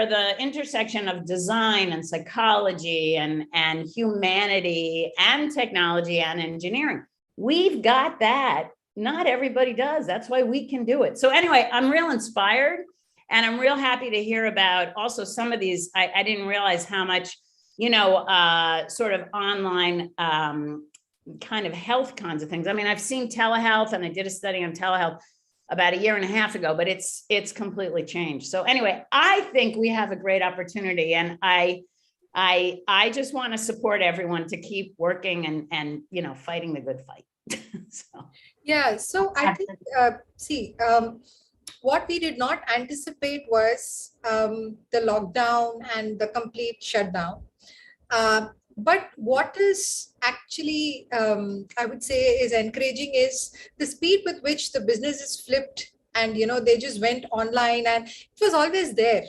the intersection of design and psychology and humanity and technology and engineering, we've got that. Not everybody does. That's why we can do it. So anyway, I'm real inspired, and I'm real happy to hear about also some of these. I didn't realize how much, sort of online kind of health kinds of things. I mean, I've seen telehealth, and I did a study on telehealth about 1.5 years ago, but it's completely changed. So anyway, I think we have a great opportunity, and I just want to support everyone to keep working and fighting the good fight. So. Yeah, so I think, what we did not anticipate was the lockdown and the complete shutdown. But what is actually, I would say, is encouraging is the speed with which the business is flipped, and they just went online, and it was always there.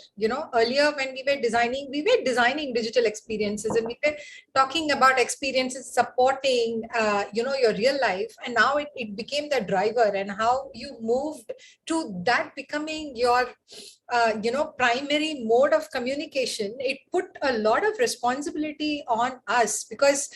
Earlier when we were designing digital experiences, and we were talking about experiences supporting your real life, and now it became the driver, and how you moved to that becoming your primary mode of communication, it put a lot of responsibility on us, because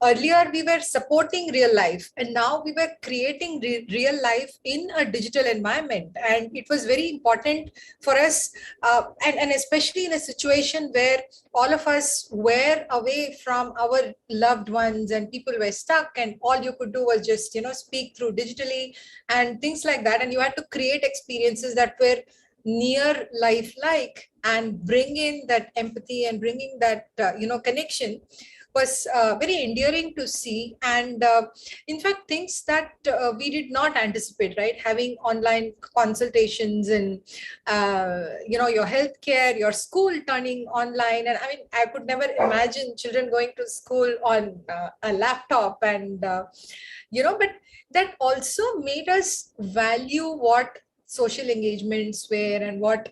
earlier we were supporting real life and now we were creating real life in a digital environment. And it was very important for us, and especially in a situation where all of us were away from our loved ones and people were stuck and all you could do was just, speak through digitally and things like that. And you had to create experiences that were near life-like and bring in that empathy and bringing that, connection was very endearing to see. And in fact, things that we did not anticipate, right? Having online consultations and, your healthcare, your school turning online. And I mean, I could never imagine children going to school on a laptop and, but that also made us value what social engagements were and what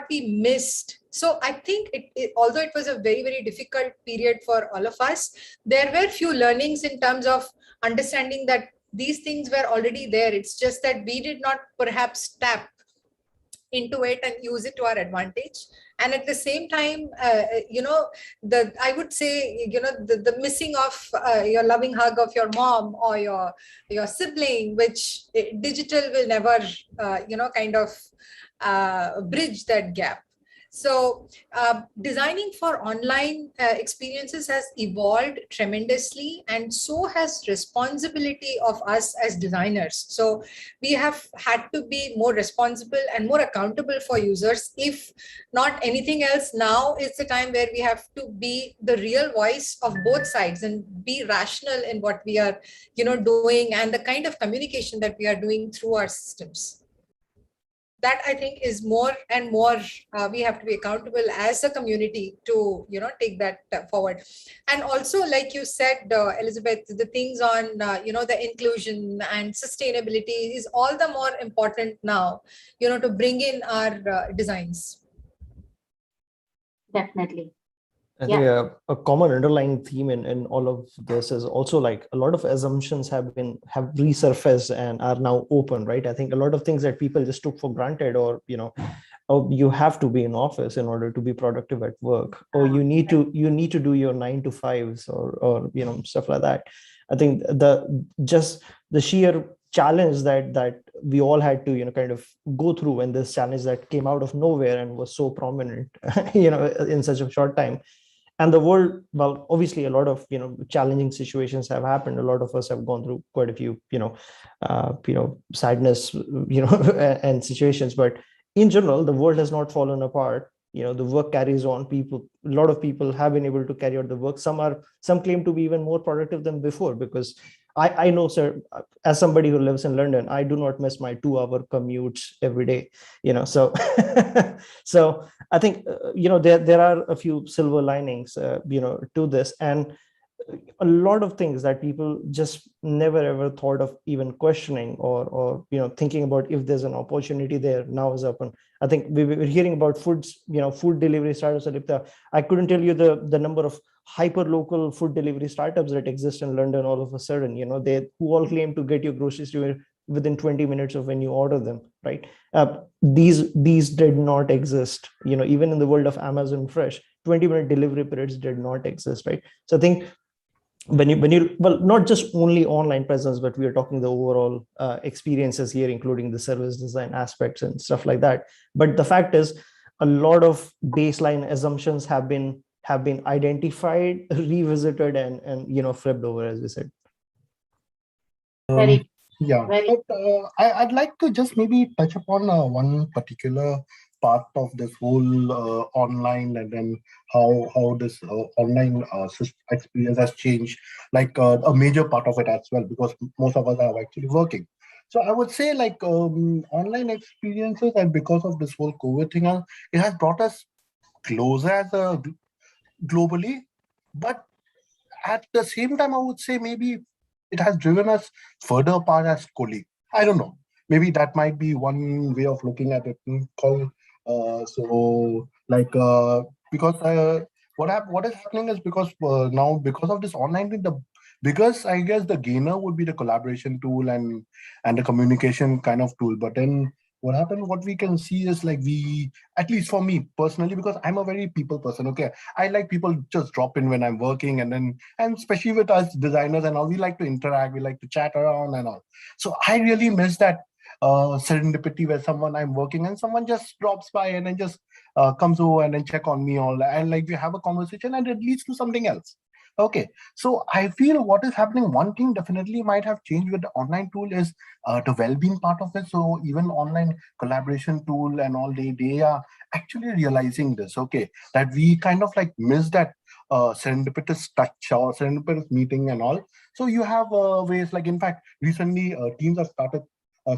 we missed. So I think although it was a very, very difficult period for all of us, there were few learnings in terms of understanding that these things were already there. It's just that we did not perhaps tap into it and use it to our advantage. And at the same time, I would say, the missing of your loving hug of your mom or your sibling, which digital will never, kind of bridge that gap. So designing for online experiences has evolved tremendously, and so has responsibility of us as designers. So we have had to be more responsible and more accountable for users. If not anything else, now is the time where we have to be the real voice of both sides and be rational in what we are, doing and the kind of communication that we are doing through our systems. That I think is more and more we have to be accountable as a community to take that forward. And also, like you said, Elizabeth, the things on the inclusion and sustainability is all the more important now, to bring in our designs. Definitely. I think a common underlying theme in all of this is also like a lot of assumptions have resurfaced and are now open, right? I think a lot of things that people just took for granted, or you have to be in office in order to be productive at work, or you need to do your 9 to 5s or stuff like that. I think the sheer challenge that we all had to kind of go through, and this challenge that came out of nowhere and was so prominent in such a short time. And the world, well, obviously a lot of challenging situations have happened. A lot of us have gone through quite a few sadness and situations, but in general the world has not fallen apart. The work carries on. A lot of people have been able to carry out the work. Some claim to be even more productive than before, because I know, sir, as somebody who lives in London, I do not miss my 2-hour commutes every day, so so I think there are a few silver linings to this, and a lot of things that people just never ever thought of even questioning or thinking about if there's an opportunity there now is open. I think we were hearing about food delivery startups, Alipta. I couldn't tell you the number of hyper local food delivery startups that exist in London all of a sudden, who all claim to get your groceries to within 20 minutes of when you order them, right? These did not exist, even in the world of Amazon Fresh. 20-minute delivery periods did not exist, right? So I think when you well, not just only online presence, but we are talking the overall experiences here, including the service design aspects and stuff like that. But the fact is, a lot of baseline assumptions have been identified, revisited, and flipped over, as we said. Yeah, but I'd like to just maybe touch upon one particular part of this whole online, and then how this online experience has changed, like a major part of it as well, because most of us are actually working. So I would say like online experiences, and because of this whole COVID thing, it has brought us closer as globally, but at the same time, I would say maybe it has driven us further apart as colleagues. I don't know. Maybe that might be one way of looking at it. Because what is happening is because now, because of this online thing, the biggest, I guess, the gainer would be the collaboration tool and the communication kind of tool. But then what we can see is like at least for me personally, because I'm a very people person. Okay. I like people just drop in when I'm working, and especially with us designers and all, we like to interact, we like to chat around and all. So I really miss that serendipity where someone I'm working and someone just drops by and then just comes over and then check on me all, and like we have a conversation and it leads to something else. Okay, so I feel what is happening, one thing definitely might have changed with the online tool is the well-being part of it. So even online collaboration tool and all, they are actually realizing this, okay, that we kind of like miss that serendipitous touch or serendipitous meeting and all. So you have ways like, in fact, recently teams have started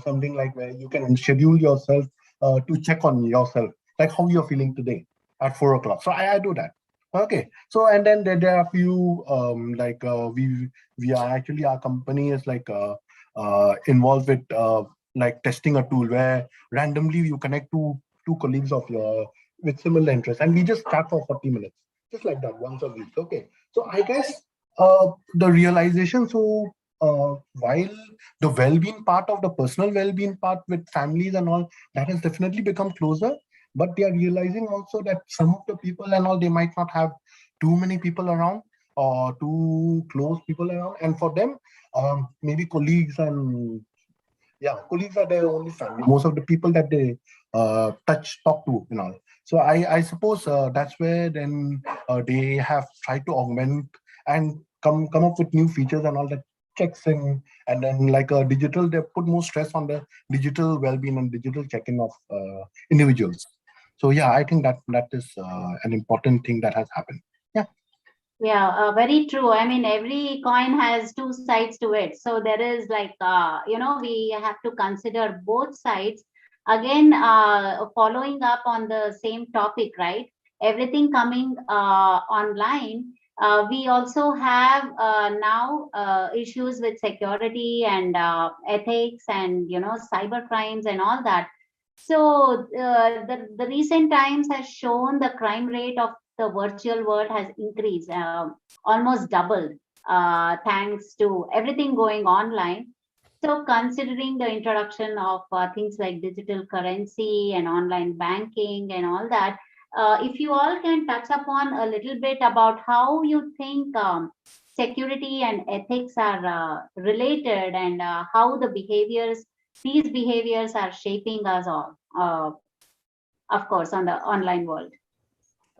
something like where you can schedule yourself to check on yourself, like how you're feeling today at 4 o'clock. So I do that. Okay, so and then there are a few we are actually, our company is like involved with like testing a tool where randomly you connect to two colleagues of your with similar interests, and we just chat for 40 minutes, just like that, once a week. Okay, so I guess the realization, so while the well-being part of the personal well-being part with families and all, that has definitely become closer, but they are realizing also that some of the people and all, they might not have too many people around or too close people around, and for them maybe colleagues and colleagues are their only family, most of the people that they talk to and all. So I suppose that's where then they have tried to augment and come up with new features and all that checks in, and then like a digital, they put more stress on the digital well-being and digital check-in of individuals. So yeah, I think that is an important thing that has happened. Yeah, very true. I mean, every coin has two sides to it. So there is like, we have to consider both sides. Again, following up on the same topic, right? Everything coming online. We also have now issues with security and ethics and, cyber crimes and all that. So the recent times has shown the crime rate of the virtual world has increased, almost doubled, thanks to everything going online. So considering the introduction of things like digital currency and online banking and all that, if you all can touch upon a little bit about how you think security and ethics are related, and how these behaviors are shaping us all, of course, on the online world.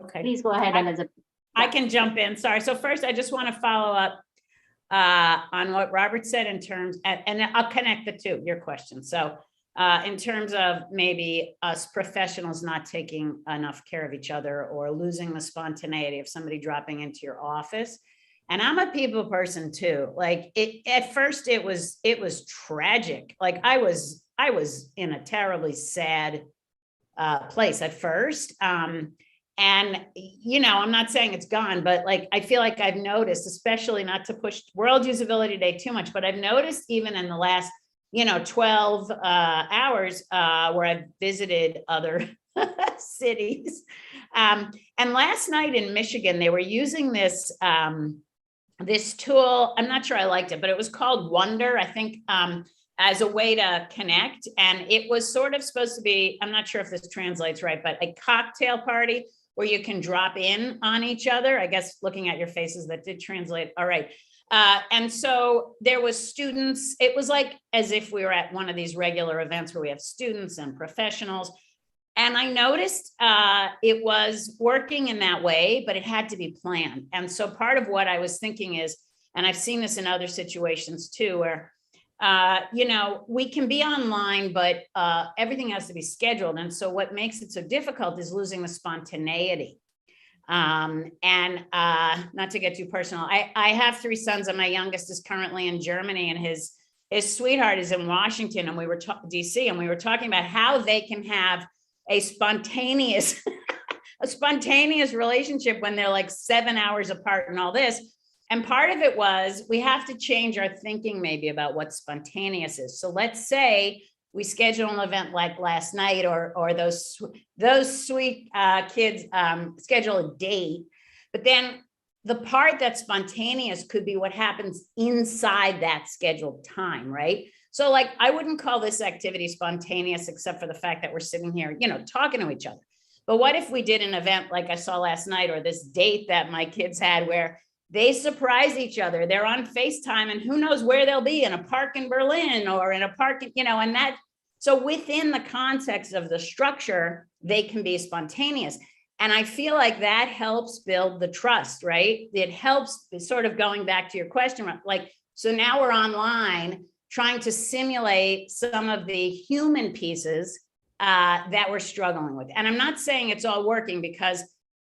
Okay. Please go ahead, Elizabeth. I can jump in. Sorry. So first, I just want to follow up on what Robert said in terms, and I'll connect the two, your question. So in terms of maybe us professionals not taking enough care of each other or losing the spontaneity of somebody dropping into your office. And I'm a people person too. Like at first it was tragic. Like I was in a terribly sad place at first. And, I'm not saying it's gone, but like, I feel like I've noticed, especially not to push World Usability Day too much, but I've noticed even in the last, 12 hours where I've visited other cities. And last night in Michigan, they were using this, this tool. I'm not sure I liked it, but it was called Wonder, I think, as a way to connect. And it was sort of supposed to be, I'm not sure if this translates right, but a cocktail party where you can drop in on each other. I guess looking at your faces, that did translate. All right. And so there was students. It was like as if we were at one of these regular events where we have students and professionals. And I noticed it was working in that way, but it had to be planned. And so part of what I was thinking is, and I've seen this in other situations too, where we can be online, but everything has to be scheduled. And so what makes it so difficult is losing the spontaneity. And not to get too personal, I have 3 sons, and my youngest is currently in Germany, and his sweetheart is in Washington, and we were DC, and we were talking about how they can have a spontaneous relationship when they're like 7 hours apart and all this. And part of it was we have to change our thinking maybe about what spontaneous is. So let's say we schedule an event like last night, or those sweet kids schedule a date, but then the part that's spontaneous could be what happens inside that scheduled time, right? So like, I wouldn't call this activity spontaneous, except for the fact that we're sitting here, talking to each other. But what if we did an event like I saw last night, or this date that my kids had where they surprise each other, they're on FaceTime and who knows where they'll be, in a park in Berlin or in a park, and that, so within the context of the structure, they can be spontaneous. And I feel like that helps build the trust, right? It helps, sort of going back to your question, like, so now we're online trying to simulate some of the human pieces that we're struggling with. And I'm not saying it's all working, because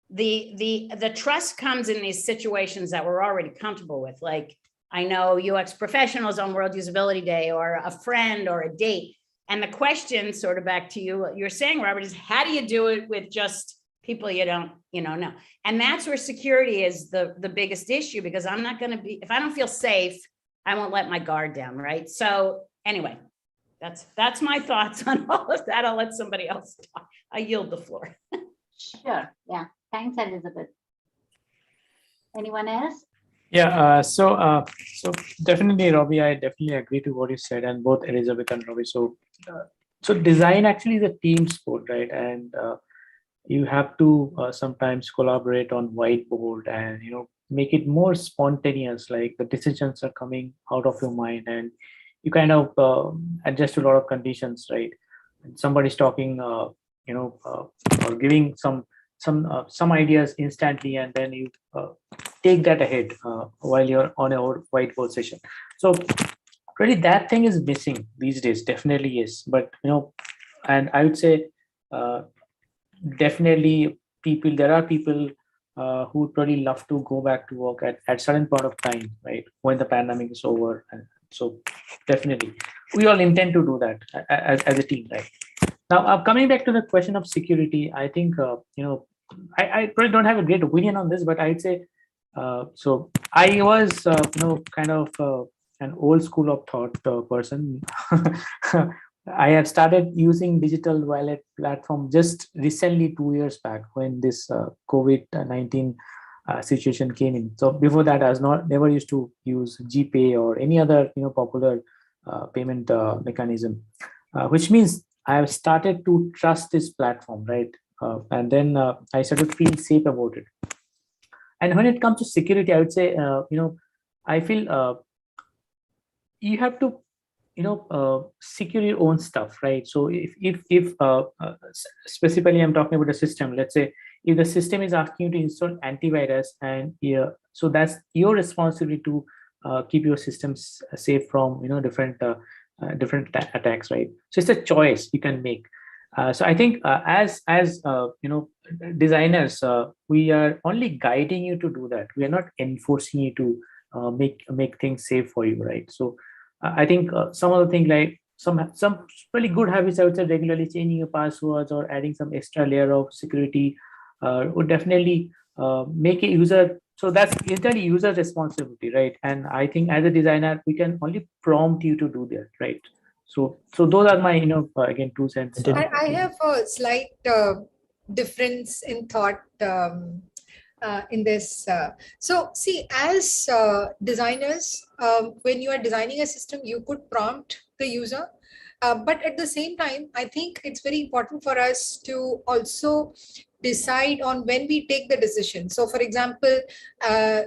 the trust comes in these situations that we're already comfortable with. Like, I know UX professionals on World Usability Day, or a friend, or a date. And the question, sort of back to you, what you're saying, Robert, is how do you do it with just people you don't, know? And that's where security is the biggest issue, because I'm not going to be, if I don't feel safe, I won't let my guard down, right? So anyway, that's my thoughts on all of that. I'll let somebody else talk. I yield the floor. Sure. Yeah. Thanks, Elizabeth. Anyone else? Yeah, so definitely, Robbie, I definitely agree to what you said, and both Elizabeth and Robbie. So design actually is a team sport, right? And you have to sometimes collaborate on whiteboard and make it more spontaneous. Like, the decisions are coming out of your mind, and you kind of adjust to a lot of conditions, right? And somebody's talking, or giving some ideas instantly, and then you take that ahead while you're on a whiteboard session. So really, that thing is missing these days, definitely is. But and I would say definitely there are people who would probably love to go back to work at certain point of time, right, when the pandemic is over. And so definitely we all intend to do that as a team, right? Now, coming back to the question of security, I think I probably don't have a great opinion on this, but I'd say so I was kind of an old school of thought person. I had started using digital wallet platform just recently, 2 years back, when this COVID-19 situation came in. So before that, I was never used to use GPay or any other popular payment mechanism, which means I have started to trust this platform, right? And then I started to feel safe about it. And when it comes to security, I would say I feel you have to secure your own stuff, right? So if specifically I'm talking about a system, let's say if the system is asking you to install antivirus, and so that's your responsibility to keep your systems safe from different attacks, right? So it's a choice you can make. So I think as designers, we are only guiding you to do that. We are not enforcing you to make things safe for you, right? So I think some of the things, like some really good habits, I would say regularly changing your passwords or adding some extra layer of security would definitely make a user. So that's entirely user responsibility, right? And I think as a designer, we can only prompt you to do that, right? So those are my again 2 cents. I have a slight difference in thought in this. So see, as designers, when you are designing a system, you could prompt the user. But at the same time, I think it's very important for us to also decide on when we take the decision. So for example,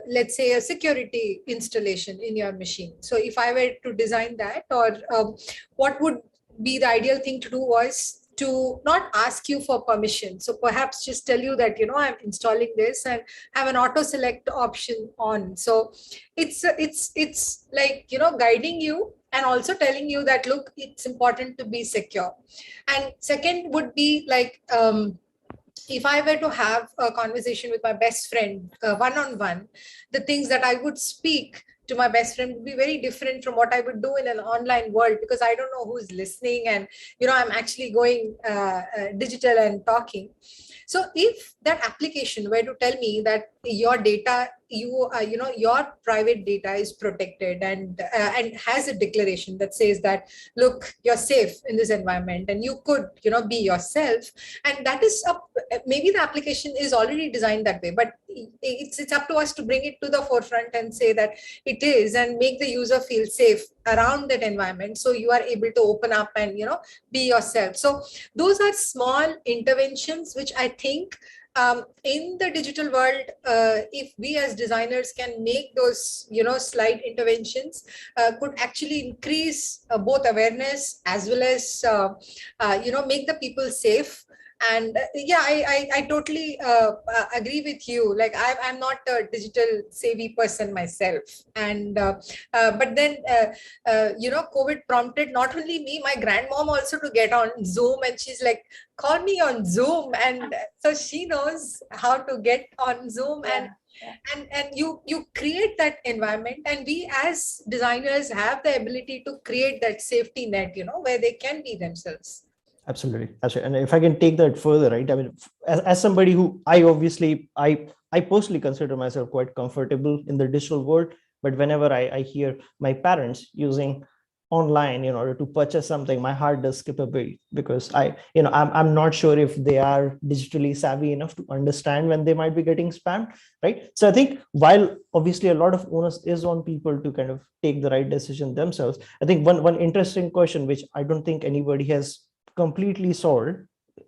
let's say a security installation in your machine. So if I were to design that, or what would be the ideal thing to do was to not ask you for permission. So perhaps just tell you that, I'm installing this, and have an auto select option on. So it's like, guiding you and also telling you that, look, it's important to be secure. And second would be like, if I were to have a conversation with my best friend one-on-one, the things that I would speak to my best friend would be very different from what I would do in an online world, because I don't know who's listening, and I'm actually going digital and talking. So if that application were to tell me that your data your private data is protected and has a declaration that says that, look, you're safe in this environment and you could, be yourself. And that is maybe the application is already designed that way, but it's up to us to bring it to the forefront and say that it is, and make the user feel safe around that environment, so you are able to open up and be yourself. So those are small interventions which I think in the digital world, if we as designers can make those slight interventions, could actually increase both awareness as well as make the people safe. And yeah, I totally agree with you. Like I'm not a digital savvy person myself, and but then COVID prompted not only me, my grandmom also to get on Zoom, and she's like, call me on Zoom, and so she knows how to get on Zoom. Yeah. And you create that environment, and we as designers have the ability to create that safety net, where they can be themselves. Absolutely. And if I can take that further, right? I mean, as somebody who I personally consider myself quite comfortable in the digital world, but whenever I hear my parents using online in order to purchase something, my heart does skip a beat, because I'm not sure if they are digitally savvy enough to understand when they might be getting spammed, right? So I think while obviously a lot of onus is on people to kind of take the right decision themselves, I think one interesting question, which I don't think anybody has completely solved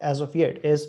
as of yet, is,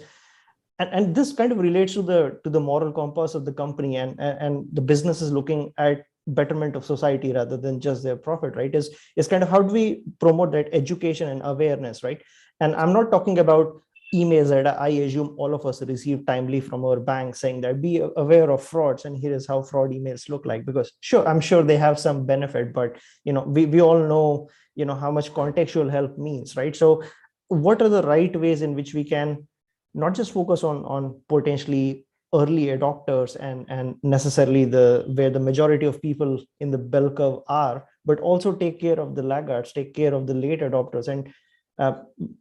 and this kind of relates to the moral compass of the company, and the business is looking at betterment of society rather than just their profit, right? Is kind of how do we promote that education and awareness, right? And I'm not talking about emails that I assume all of us receive timely from our bank saying that be aware of frauds, and here is how fraud emails look like, because sure, I'm sure they have some benefit, but we all know how much contextual help means, right? So what are the right ways in which we can not just focus on potentially early adopters and necessarily where the majority of people in the bell curve are, but also take care of the laggards, take care of the late adopters. And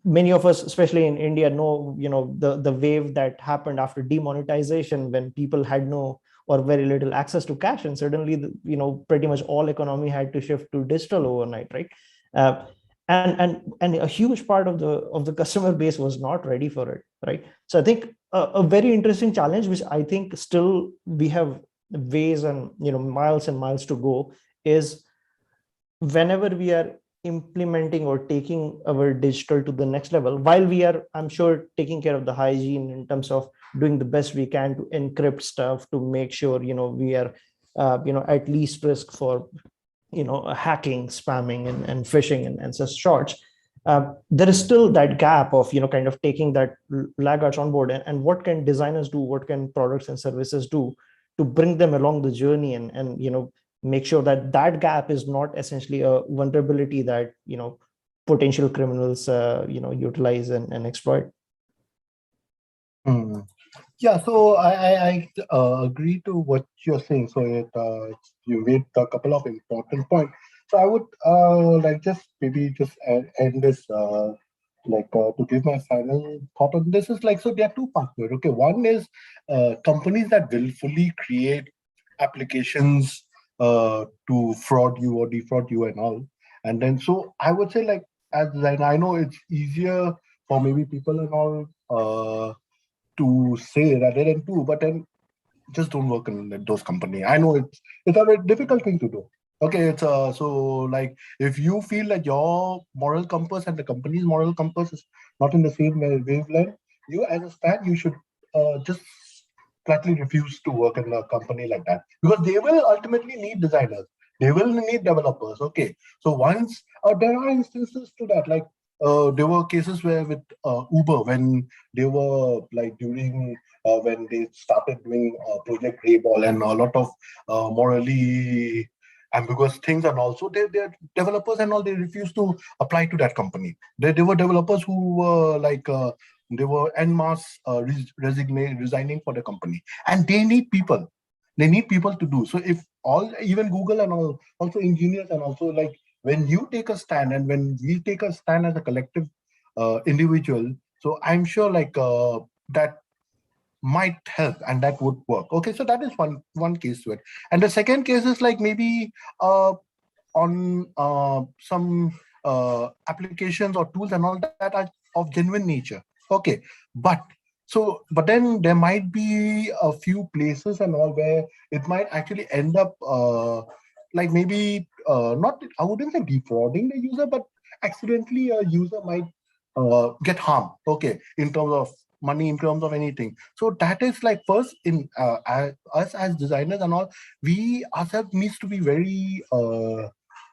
many of us, especially in India, know the wave that happened after demonetization, when people had no or very little access to cash, and suddenly pretty much all economy had to shift to digital overnight, right? And a huge part of the customer base was not ready for it, right? So I think a very interesting challenge, which I think still we have ways and miles and miles to go, is whenever we are implementing or taking our digital to the next level, while we are, I'm sure, taking care of the hygiene in terms of doing the best we can to encrypt stuff, to make sure we are at least risk for hacking, spamming, and phishing and such sorts. There is still that gap of kind of taking that laggards on board, and what can designers do, what can products and services do to bring them along the journey, and make sure that that gap is not essentially a vulnerability that potential criminals utilize and exploit. Yeah, so I agree to what you're saying. So you made a couple of important points. So I would like just end this to give my final thought on this is so there are two parts to it. Okay, one is companies that willfully create applications to fraud you or defraud you and all. And then so I would say and I know it's easier for maybe people and all to say rather than do, but then just don't work in those companies. I know it's a very difficult thing to do. Okay, it's so if you feel that your moral compass and the company's moral compass is not in the same wavelength, you as a staff, you should just flatly refuse to work in a company like that, because they will ultimately need designers, they will need developers. Okay, so once there are instances to that, there were cases where with Uber, when they were during when they started doing Project Greyball and a lot of morally ambiguous things, and also they're developers and all, they refused to apply to that company. There were developers who were they were en masse resigning for the company, and they need people. They need people to do. So if even Google and all, also engineers, and also when you take a stand and when we take a stand as a collective individual, so I'm sure that might help, and that would work. Okay, so that is one case to it. And the second case is like maybe on some applications or tools and all that are of genuine nature. Okay, but then there might be a few places and all where it might actually end up like maybe not, I wouldn't say defrauding the user, but accidentally a user might get harmed. Okay, in terms of money, in terms of anything. So that is like, first, in us as designers and all, we ourselves needs to be very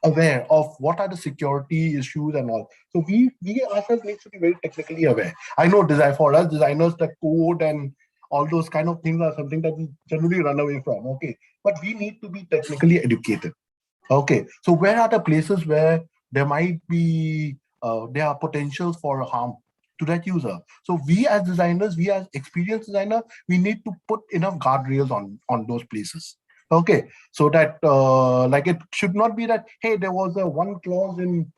aware of what are the security issues and all. So we ourselves needs to be very technically aware. I know for us designers, the code and all those kind of things are something that we generally run away from. Okay, but we need to be technically educated. Okay, so where are the places where there might be there are potentials for harm to that user? So we as designers, we as experienced designers, we need to put enough guardrails on those places. Okay, so that like it should not be that, hey, there was a one clause in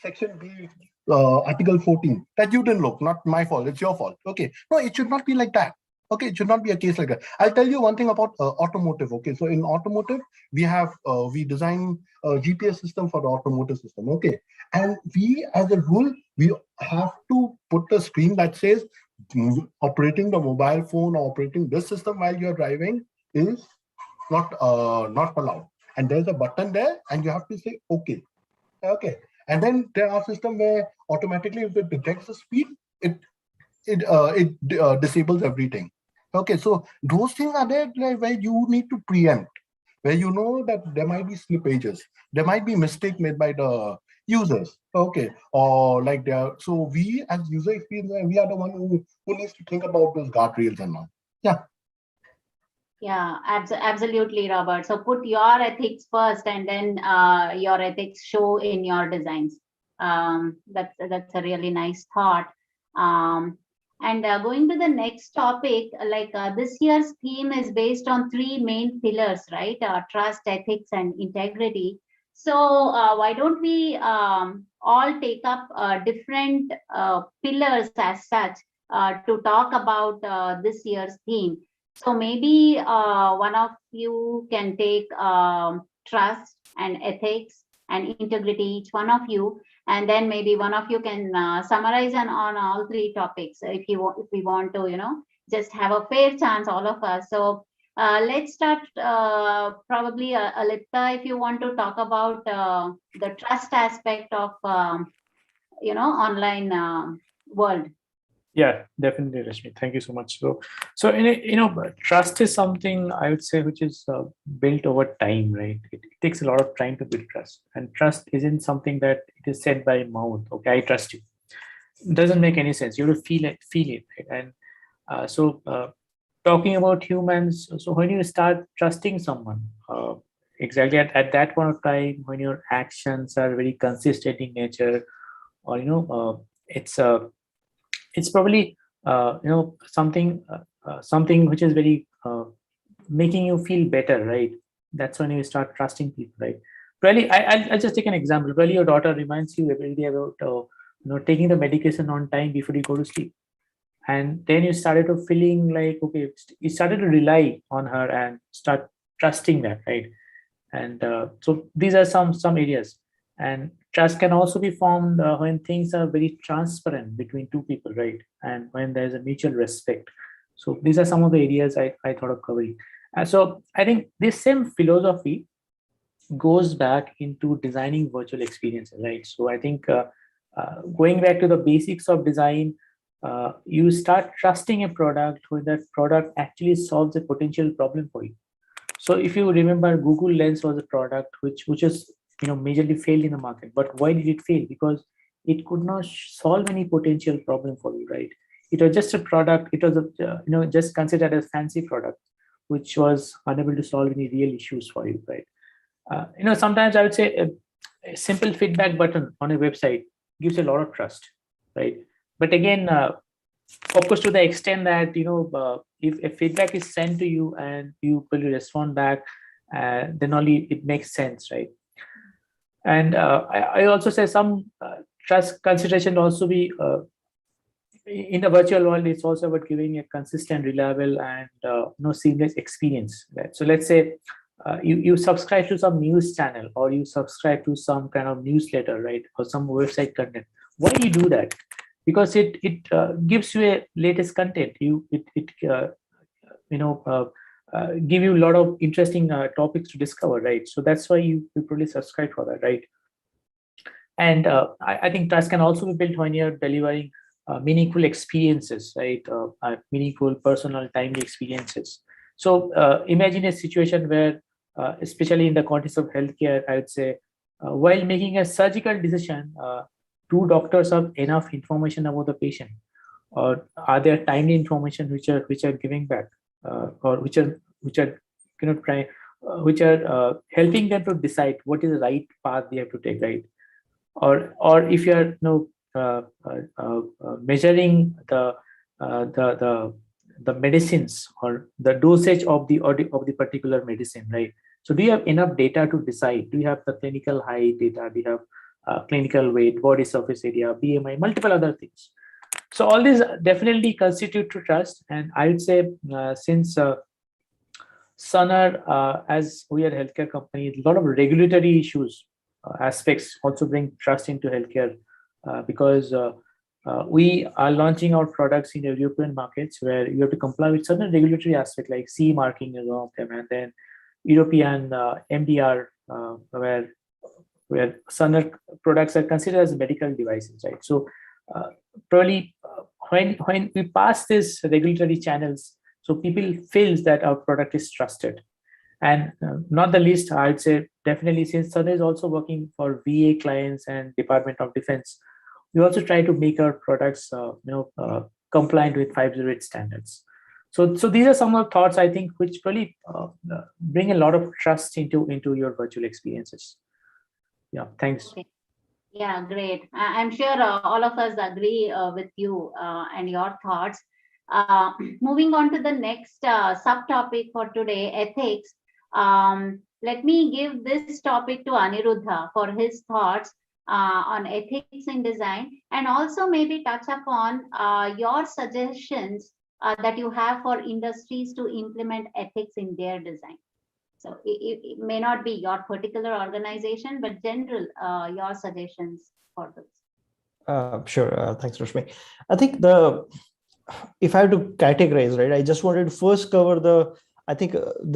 section B, article 14 that you didn't look, not my fault, it's your fault. Okay, no, it should not be like that. Okay, it should not be a case like that. I'll tell you one thing about automotive. Okay, so in automotive, we have we design a GPS system for the automotive system. Okay, and we, as a rule, we have to put a screen that says operating the mobile phone or operating this system while you're driving is not allowed. And there's a button there, and you have to say okay. Okay, and then there are systems where automatically, if it detects the speed, it disables everything. Okay, so those things are there where you need to preempt, where you know that there might be slippages, there might be mistake made by the users. Okay, or like there. So we as user experience, we are the one who needs to think about those guardrails and all. Yeah. Yeah, absolutely, Robert. So put your ethics first, and then your ethics show in your designs. That's a really nice thought. And going to the next topic, like this year's theme is based on three main pillars, right? Trust, ethics, and integrity. So why don't we all take up different pillars as such to talk about this year's theme? So maybe one of you can take trust and ethics and integrity, each one of you, and then maybe one of you can summarize on all three topics if we want to, just have a fair chance, all of us. So let's start probably Alipta, if you want to talk about the trust aspect of online world. Yeah, definitely, Rashmi. Thank you so much. So trust is something, I would say, which is built over time, right? It takes a lot of time to build trust, and trust isn't something that it is said by mouth. Okay, I trust you. It doesn't make any sense. You have to feel it, right? And talking about humans, so when you start trusting someone, exactly at that point of time, when your actions are very consistent in nature, or it's probably something which is very making you feel better, right? That's when you start trusting people, right? Really, I'll just take an example. Really, your daughter reminds you every day about taking the medication on time before you go to sleep, and then you started to feeling like, okay, you started to rely on her and start trusting that, right? And so these are some areas. And trust can also be formed when things are very transparent between two people, right? And when there's a mutual respect. So these are some of the areas I thought of covering. So I think this same philosophy goes back into designing virtual experiences, right? So I think going back to the basics of design, you start trusting a product when that product actually solves a potential problem for you. So if you remember, Google Lens was a product which is majorly failed in the market. But why did it fail? Because it could not solve any potential problem for you, right? It was just a product. It was just considered as fancy product, which was unable to solve any real issues for you, right? Sometimes I would say a simple feedback button on a website gives a lot of trust, right? But again, of course, to the extent that if a feedback is sent to you and you will respond back, then only it makes sense, right? And I also say some trust consideration also be in the virtual world, it's also about giving a consistent, reliable, and seamless experience. Right? So let's say you subscribe to some news channel, or you subscribe to some kind of newsletter, right, or some website content. Why do you do that? Because it gives you a latest content. Give you a lot of interesting topics to discover, right? So that's why you probably subscribe for that, right? And I think trust can also be built when you're delivering meaningful experiences, right? Meaningful, personal, timely experiences. So imagine a situation where, especially in the context of healthcare, I would say, while making a surgical decision, do doctors have enough information about the patient, or are there timely information which are giving back, or which are helping them to decide what is the right path they have to take, right? Or if you are measuring the medicines, or the dosage of the particular medicine, right? So do you have enough data to decide? Do you have the clinical height data? Do you have clinical weight, body surface area, BMI, multiple other things? So all these definitely constitute to trust. And I would say, since Sonar, as we are a healthcare company, a lot of regulatory issues, aspects also bring trust into healthcare, because we are launching our products in the European markets, where you have to comply with certain regulatory aspects, like CE marking is one of them, and then European MDR, where Sonar products are considered as medical devices, right? So probably when we pass these regulatory channels, so people feels that our product is trusted. And not the least, I would say, definitely, since Sonar is also working for VA clients and Department of Defense, we also try to make our products compliant with 508 standards. So these are some of the thoughts, I think, which really bring a lot of trust into your virtual experiences. Yeah, thanks. Okay. Yeah, great. I'm sure all of us agree with you and your thoughts. Moving on to the next subtopic for today, ethics. Let me give this topic to Aniruddha for his thoughts on ethics in design, and also maybe touch upon your suggestions that you have for industries to implement ethics in their design. So it may not be your particular organization, but general, your suggestions for this. Sure. Thanks, Rashmi. I think if I have to categorize, right, I just wanted to first cover the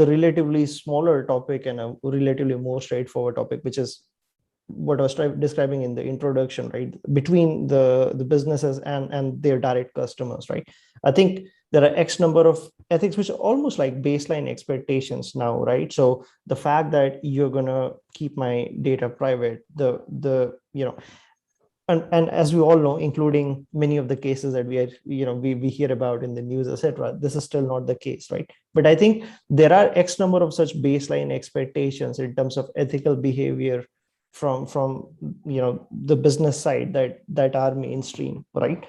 relatively smaller topic and a relatively more straightforward topic, which is what I was describing in the introduction, right, between the businesses and their direct customers, right? I think there are X number of ethics which are almost like baseline expectations now, right? So the fact that you're gonna keep my data private, and as we all know, including many of the cases that we hear about in the news, etc., this is still not the case, right? But I think there are X number of such baseline expectations in terms of ethical behavior from the business side that are mainstream, right?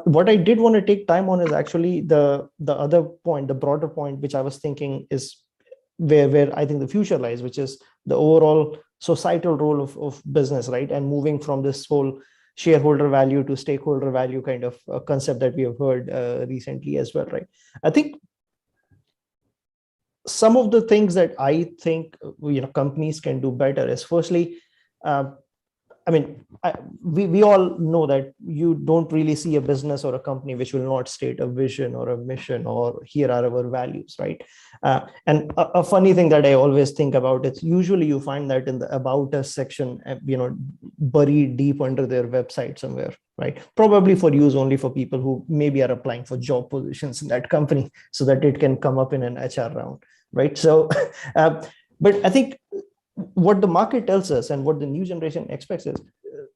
What I did want to take time on is actually the other point, the broader point, which I was thinking is where I think the future lies, which is the overall societal role of business, right? And moving from this whole shareholder value to stakeholder value kind of concept that we have heard recently as well, right? I think some of the things that I think companies can do better is, firstly, we all know that you don't really see a business or a company which will not state a vision or a mission or here are our values, right? And a funny thing that I always think about, it's usually you find that in the About Us section, buried deep under their website somewhere, right? Probably for use only for people who maybe are applying for job positions in that company so that it can come up in an HR round, right? So, but I think what the market tells us and what the new generation expects is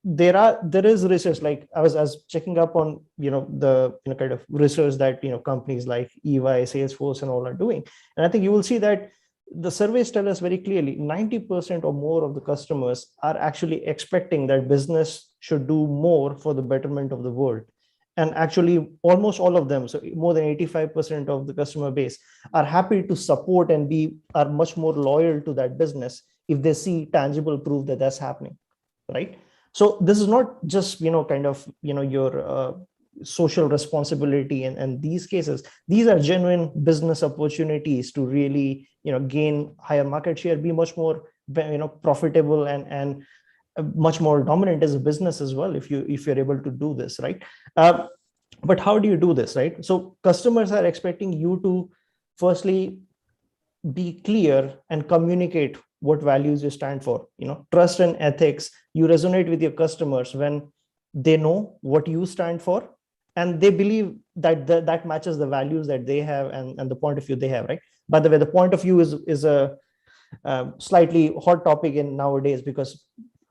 there is research, like I was checking up on the kind of research that companies like EY, Salesforce and all are doing, and I think you will see that the surveys tell us very clearly 90% or more of the customers are actually expecting that business should do more for the betterment of the world. And actually almost all of them, so more than 85% of the customer base, are happy to support and are much more loyal to that business if they see tangible proof that that's happening, right? So this is not just your social responsibility and these cases, these are genuine business opportunities to really, gain higher market share, be much more, profitable and much more dominant as a business as well, if you're able to do this, right? But how do you do this, right? So customers are expecting you to firstly be clear and communicate what values you stand for. Trust and ethics, you resonate with your customers when they know what you stand for and they believe that that matches the values that they have and the point of view they have, right? By the way, the point of view is a slightly hot topic in nowadays, because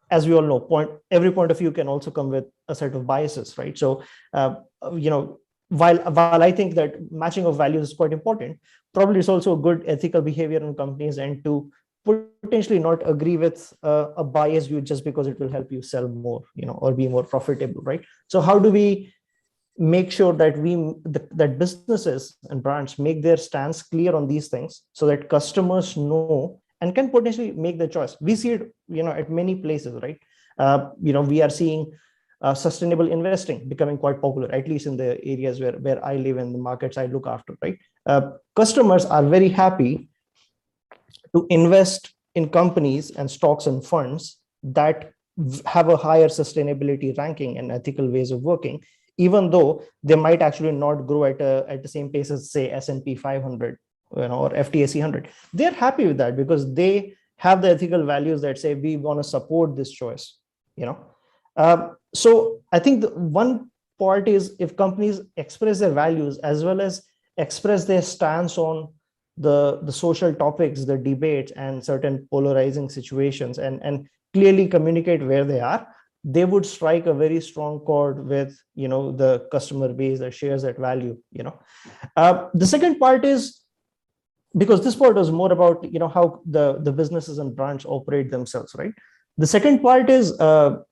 as we all know, every point of view can also come with a set of biases, right? So while I think that matching of values is quite important, probably it's also a good ethical behavior in companies and to potentially not agree with a biased view just because it will help you sell more, or be more profitable, right? So how do we make sure that that businesses and brands make their stance clear on these things so that customers know and can potentially make the choice? We see it, at many places, right? We are seeing sustainable investing becoming quite popular, at least in the areas where I live and the markets I look after, right? Customers are very happy to invest in companies and stocks and funds that have a higher sustainability ranking and ethical ways of working, even though they might actually not grow at the same pace as, say, S&P 500, or FTSE 100. They're happy with that because they have the ethical values that say we want to support this choice. So I think the one part is if companies express their values as well as express their stance on the social topics, the debates, and certain polarizing situations, and clearly communicate where they are, they would strike a very strong chord with the customer base that shares that value. The second part is, because this part was more about how the businesses and brands operate themselves, right? The second part is how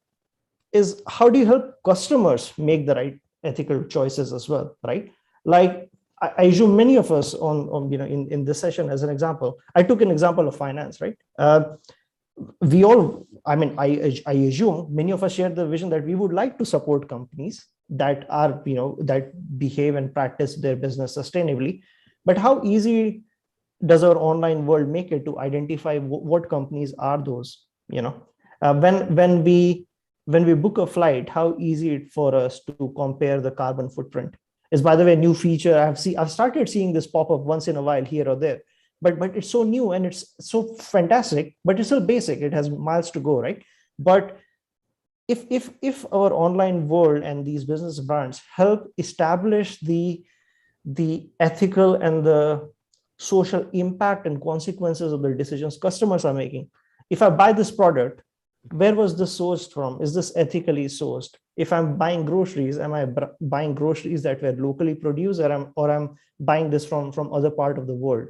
do you help customers make the right ethical choices as well, right? Like I assume many of us in this session, as an example, I took an example of finance, right? We all, I assume many of us share the vision that we would like to support companies that are, that behave and practice their business sustainably. But how easy does our online world make it to identify what companies are those? When we book a flight, how easy it for us to compare the carbon footprint? Is, by the way, a new feature. I've started seeing this pop up once in a while here or there, but it's so new and it's so fantastic, but it's still basic. It has miles to go, right? But if our online world and these business brands help establish the ethical and the social impact and consequences of the decisions customers are making. If I buy this product, where was this sourced from? Is this ethically sourced? If I'm buying groceries, am I buying groceries that were locally produced, or I'm buying this from other part of the world,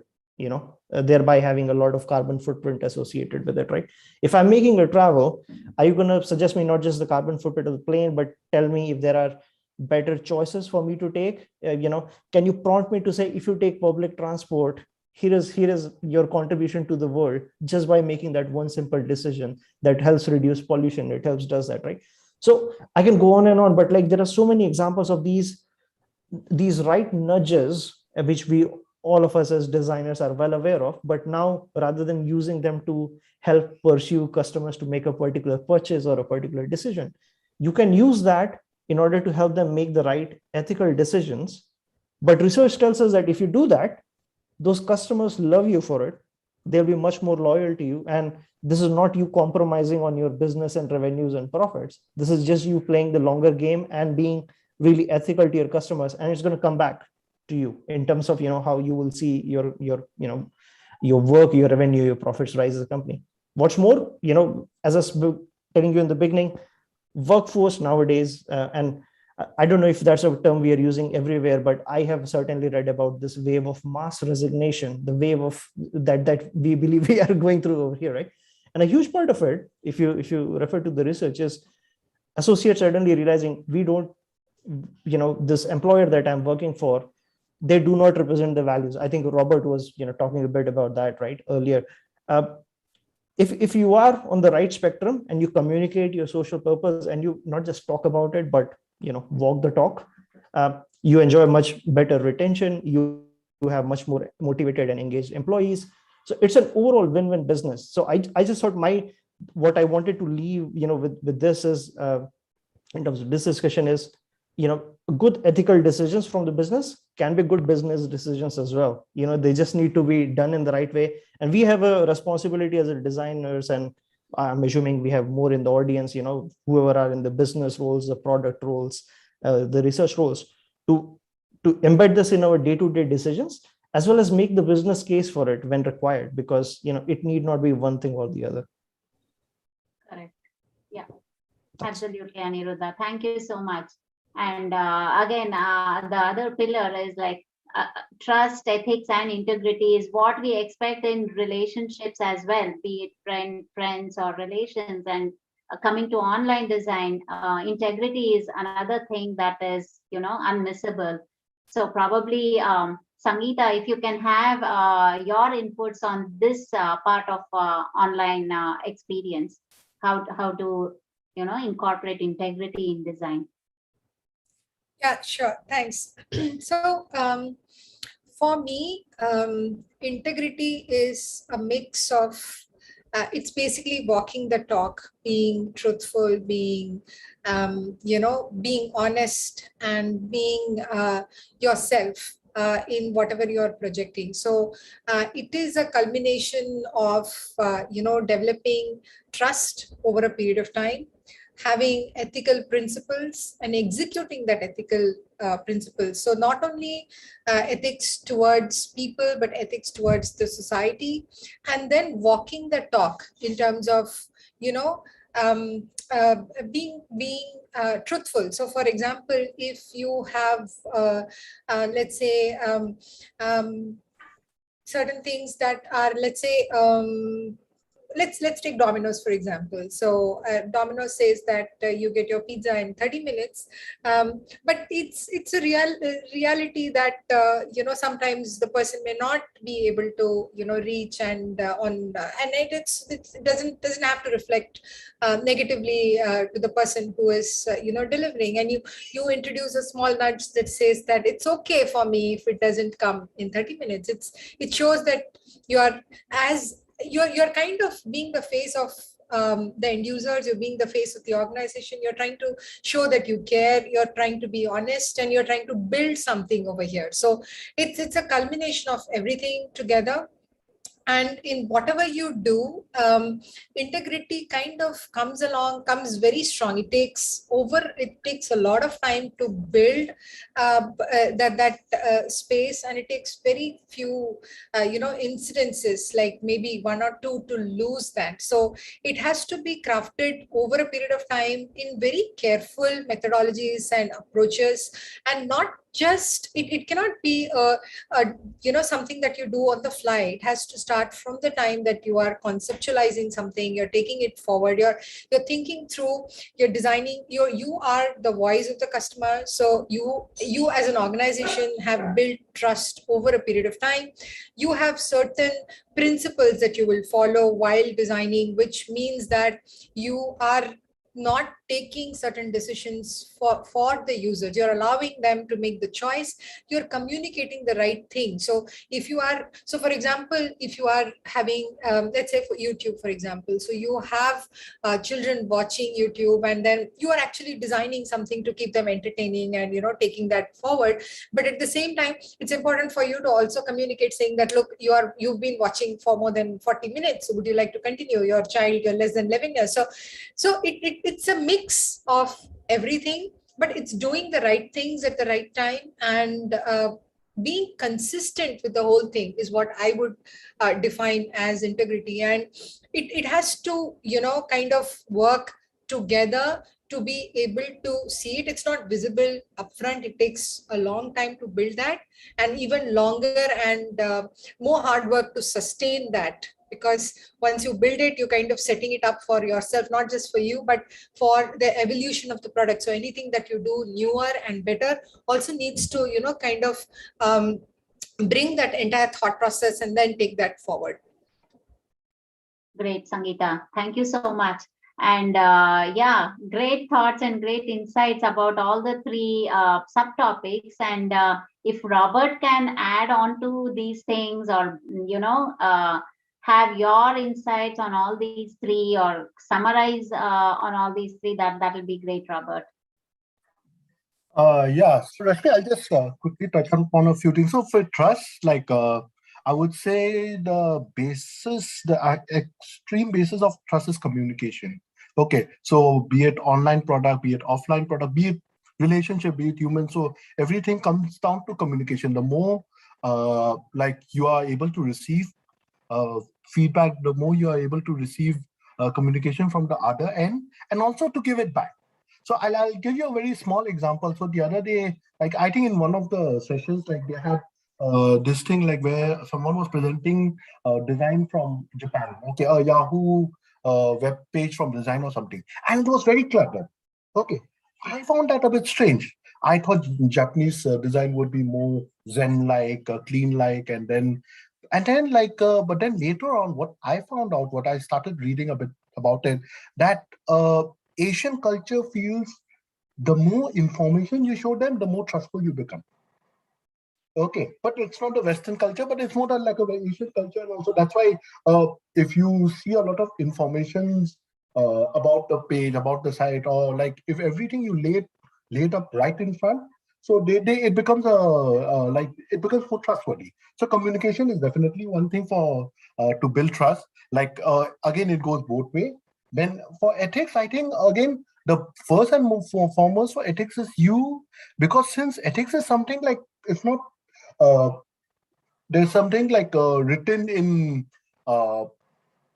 thereby having a lot of carbon footprint associated with it, right? If I'm making a travel, are you going to suggest me not just the carbon footprint of the plane, but tell me if there are better choices for me to take? Can you prompt me to say, if you take public transport, here is your contribution to the world just by making that one simple decision that helps reduce pollution. It helps does that, right? So I can go on and on, but like there are so many examples of these right nudges, which all of us as designers are well aware of. But now, rather than using them to help pursue customers to make a particular purchase or a particular decision, you can use that in order to help them make the right ethical decisions. But research tells us that if you do that, those customers love you for it. They'll be much more loyal to you. And this is not you compromising on your business and revenues and profits. This is just you playing the longer game and being really ethical to your customers. And it's going to come back to you in terms of, how you will see your work, your revenue, your profits rise as a company. What's more, as I was telling you in the beginning, workforce nowadays, and I don't know if that's a term we are using everywhere, but I have certainly read about this wave of mass resignation, the wave of that we believe we are going through over here, right? And a huge part of it, if you refer to the research, is associates suddenly realizing we don't, this employer that I'm working for, they do not represent the values. I think Robert was, talking a bit about that right earlier. If you are on the right spectrum and you communicate your social purpose and you not just talk about it, but walk the talk, you enjoy much better retention. You have much more motivated and engaged employees. So it's an overall win-win business. So I just thought what I wanted to leave, with this is, in terms of this discussion is, good ethical decisions from the business can be good business decisions as well. They just need to be done in the right way. And we have a responsibility as a designers, and I'm assuming we have more in the audience, whoever are in the business roles, the product roles, the research roles, to embed this in our day-to-day decisions, as well as make the business case for it when required, because it need not be one thing or the other. Correct. Yeah, absolutely, Aniruddha. Thank you so much. And again, the other pillar is like trust, ethics, and integrity is what we expect in relationships as well, be it friends or relations. And coming to online design, integrity is another thing that is, unmissable. So probably, Sangeetha, if you can have your inputs on this part of online experience, how to, incorporate integrity in design. Yeah, sure. Thanks. So for me, integrity is a mix of, it's basically walking the talk, being truthful, being, being honest, and being yourself in whatever you're projecting. So it is a culmination of, developing trust over a period of time, having ethical principles and executing that ethical principles. So not only ethics towards people, but ethics towards the society, and then walking the talk in terms of, being truthful. So for example, if you have, let's say, certain things that are, let's say, let's take Domino's, for example. So Domino's says that you get your pizza in 30 minutes, but it's a reality that sometimes the person may not be able to reach, and and it doesn't have to reflect negatively to the person who is delivering. And you introduce a small nudge that says that it's okay for me if it doesn't come in 30 minutes. It shows that you're kind of being the face of the end users, you're being the face of the organization, you're trying to show that you care, you're trying to be honest, and you're trying to build something over here. So it's a culmination of everything together. And in whatever you do, integrity kind of comes very strong. It takes a lot of time to build that space, and it takes very few incidences, like maybe one or two, to lose that. So it has to be crafted over a period of time in very careful methodologies and approaches, and not just it cannot be something that you do on the fly. It has to start from the time that you are conceptualizing something, you're taking it forward, you're thinking through, you're designing, you are the voice of the customer. So you as an organization have built trust over a period of time. You have certain principles that you will follow while designing, which means that you are not taking certain decisions for the users. You're allowing them to make the choice. You're communicating the right thing. So for example, if you are having, let's say for YouTube, for example, so you have children watching YouTube, and then you are actually designing something to keep them entertaining and, taking that forward. But at the same time, it's important for you to also communicate, saying that, look, you've been watching for more than 40 minutes. So would you like to continue? Your child, you're less than 11 years. So it's a mix of everything, but it's doing the right things at the right time, and being consistent with the whole thing is what I would define as integrity. And it has to, kind of work together to be able to see it. It's not visible upfront. It takes a long time to build that, and even longer and more hard work to sustain that. Because once you build it, you're kind of setting it up for yourself, not just for you, but for the evolution of the product. So anything that you do newer and better also needs to, kind of bring that entire thought process and then take that forward. Great, Sangeetha. Thank you so much. And yeah, great thoughts and great insights about all the three subtopics. And if Robert can add on to these things, or have your insights on all these three, or summarize on all these three, that will be great, Robert. Yeah, so Rashmi, I'll just quickly touch upon a few things. So for trust, like I would say the basis, the extreme basis of trust is communication. Okay, so be it online product, be it offline product, be it relationship, be it human. So everything comes down to communication. The more like you are able to receive feedback, the more you are able to receive communication from the other end, and also to give it back. So I'll give you a very small example. So the other day, like I think in one of the sessions, like they had this thing like where someone was presenting design from Japan, okay, a Yahoo web page from design or something, and it was very clever. Okay, I found that a bit strange. I thought Japanese design would be more Zen-like, clean-like, and then like, but then later on, what I found out, what I started reading a bit about it, that Asian culture feels the more information you show them, the more trustful you become. Okay, but it's not the Western culture, but it's more like a Asian culture. And also that's why if you see a lot of informations about the page, about the site, or like if everything you laid up right in front, so it becomes like it becomes more trustworthy. So communication is definitely one thing for to build trust. Like again, it goes both way. Then for ethics, I think again the first and foremost for ethics is you, because since ethics is something like it's not there's something like written in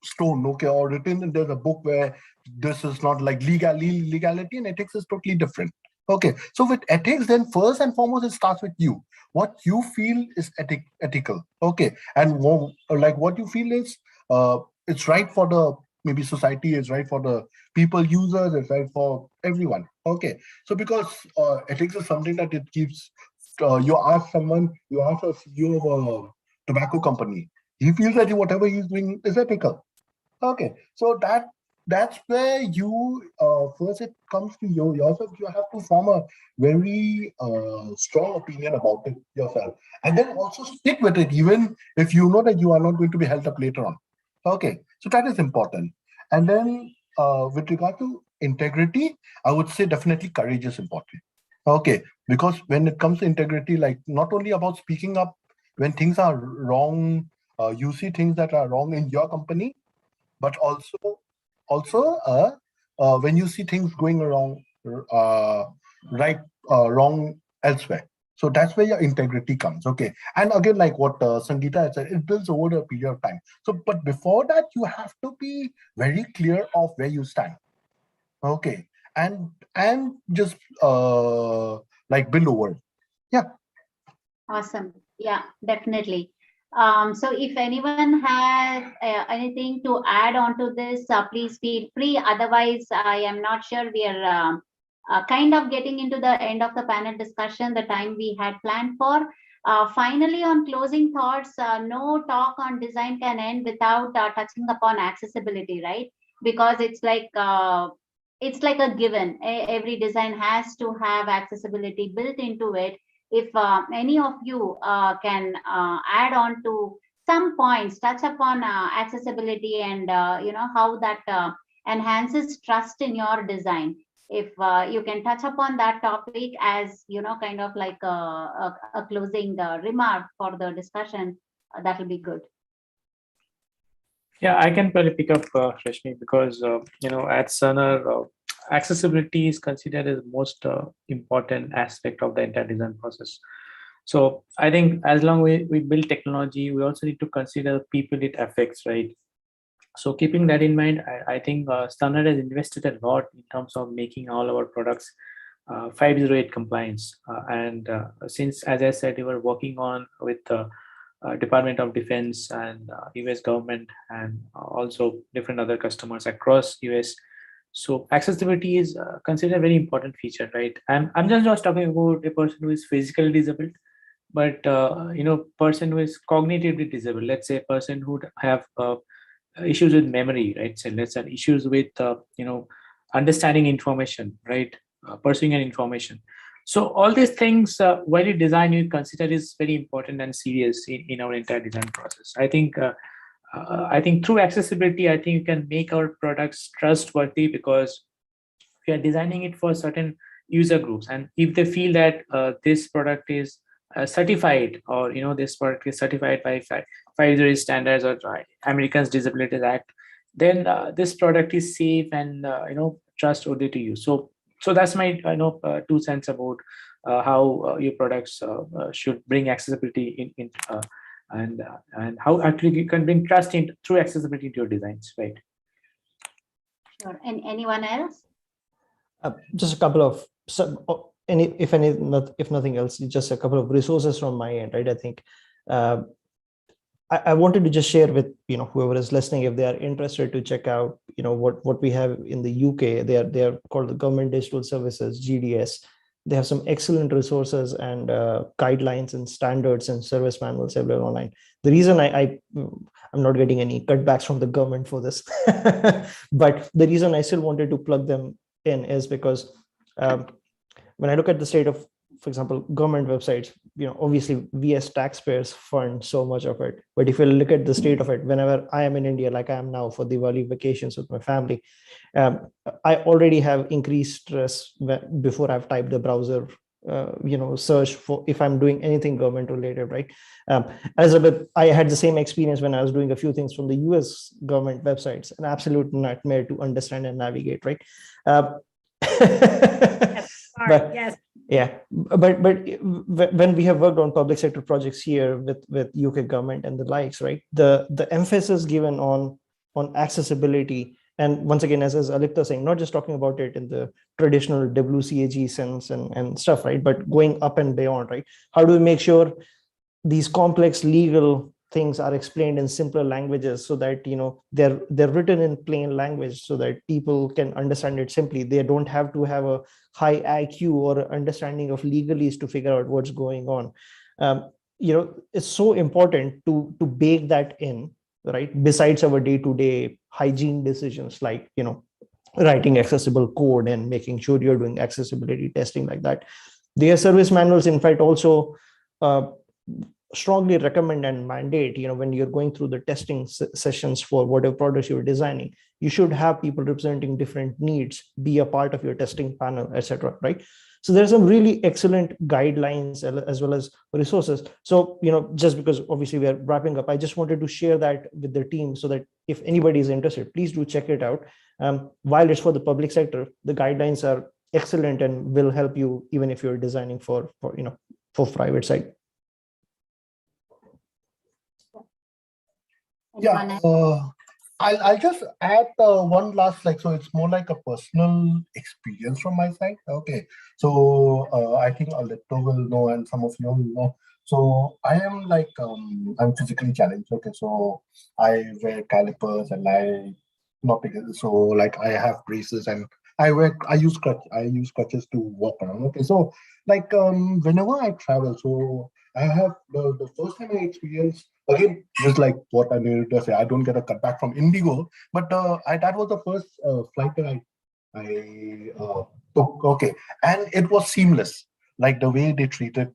stone, okay, or written there's a book where this is not like legality, and ethics is totally different. Okay, so with ethics, then first and foremost it starts with you, what you feel is ethical, okay, and like what you feel is it's right for the maybe society, is right for the people users, it's right for everyone. Okay, so because ethics is something that it keeps you ask someone, you ask a CEO of a tobacco company, he feels that whatever he's doing is ethical. Okay, so that's where you first it comes to you yourself. You have to form a very strong opinion about it yourself, and then also stick with it, even if you know that you are not going to be held up later on. Okay, so that is important. And then with regard to integrity, I would say definitely courage is important. Okay, because when it comes to integrity, like not only about speaking up when things are wrong, you see things that are wrong in your company, but also when you see things going wrong, wrong elsewhere. So that's where your integrity comes. Okay, and again, like what Sangeetha had said, it builds over a period of time. So, but before that, you have to be very clear of where you stand. Okay, and just like build over. Yeah. Awesome. Yeah, definitely. So if anyone has anything to add on to this, please feel free. Otherwise, I am not sure. We are kind of getting into the end of the panel discussion, the time we had planned for. Finally, on closing thoughts, no talk on design can end without touching upon accessibility, right? Because it's like a given. Every design has to have accessibility built into it. If any of you can add on to some points, touch upon accessibility and how that enhances trust in your design. If you can touch upon that topic as kind of like a closing remark for the discussion, that will be good. Yeah, I can probably pick up Rashmi, because at Cerner, accessibility is considered as the most important aspect of the entire design process. So I think as long as we build technology, we also need to consider people it affects, right? So keeping that in mind, I think Cerner has invested a lot in terms of making all our products 508 compliance. And since, as I said, we were working on with the Department of Defense and US government, and also different other customers across US. So accessibility is considered a very important feature, right? I'm just not talking about a person who is physically disabled, but person who is cognitively disabled. Let's say a person who have issues with memory, right? So let's say issues with understanding information, right? Pursuing an information. So all these things, while you design, you consider is very important and serious in our entire design process. I think through accessibility, I think you can make our products trustworthy, because we are designing it for certain user groups, and if they feel that this product is certified, or this product is certified by 5 standards or Americans Disabilities Act, then this product is safe and trustworthy to use. So that's my 2 cents about how your products should bring accessibility in and how actually you can bring trust in through accessibility into your designs, right? Sure. And anyone else? Just a couple of, if nothing else, just a couple of resources from my end, right? I think I wanted to just share with whoever is listening, if they are interested, to check out what we have in the UK. They are called the Government Digital Services, GDS. They have some excellent resources and guidelines and standards and service manuals everywhere online. The reason I'm not getting any cutbacks from the government for this, but the reason I still wanted to plug them in is because when I look at the state of, for example, government websites, obviously we as taxpayers fund so much of it. But if you look at the state of it, whenever I am in India, like I am now for Diwali vacations with my family, I already have increased stress before I've typed the browser, search for if I'm doing anything government related, right? Elizabeth, I had the same experience when I was doing a few things from the US government websites, an absolute nightmare to understand and navigate, right? But, yes. Yeah, but when we have worked on public sector projects here with UK government and the likes, right? The emphasis given on accessibility, and once again, as Alipta saying, not just talking about it in the traditional WCAG sense and stuff, right? But going up and beyond, right? How do we make sure these complex legal things are explained in simpler languages, so that they're written in plain language, so that people can understand it simply. They don't have to have a high IQ or understanding of legalese to figure out what's going on. It's so important to bake that in, right? Besides our day-to-day hygiene decisions, like writing accessible code and making sure you're doing accessibility testing like that. Their service manuals, in fact, also strongly recommend and mandate, when you're going through the testing sessions for whatever products you're designing, you should have people representing different needs be a part of your testing panel, etc., right? So there's some really excellent guidelines as well as resources. So, just because obviously we are wrapping up, I just wanted to share that with the team, so that if anybody is interested, please do check it out. While it's for the public sector, the guidelines are excellent and will help you even if you're designing for private side. Yeah, I'll just add one last, so it's more like a personal experience from my side. Okay, so I think Alipta will know, and some of you will know. So I am I'm physically challenged. Okay, so I wear calipers and I have braces, and I use crutches to walk around. Okay, so whenever I travel, so I have the first time I experienced, again, just like what Aniruddha said, I don't get a cutback from Indigo, but that was the first flight that I took. Okay, and it was seamless. Like the way they treated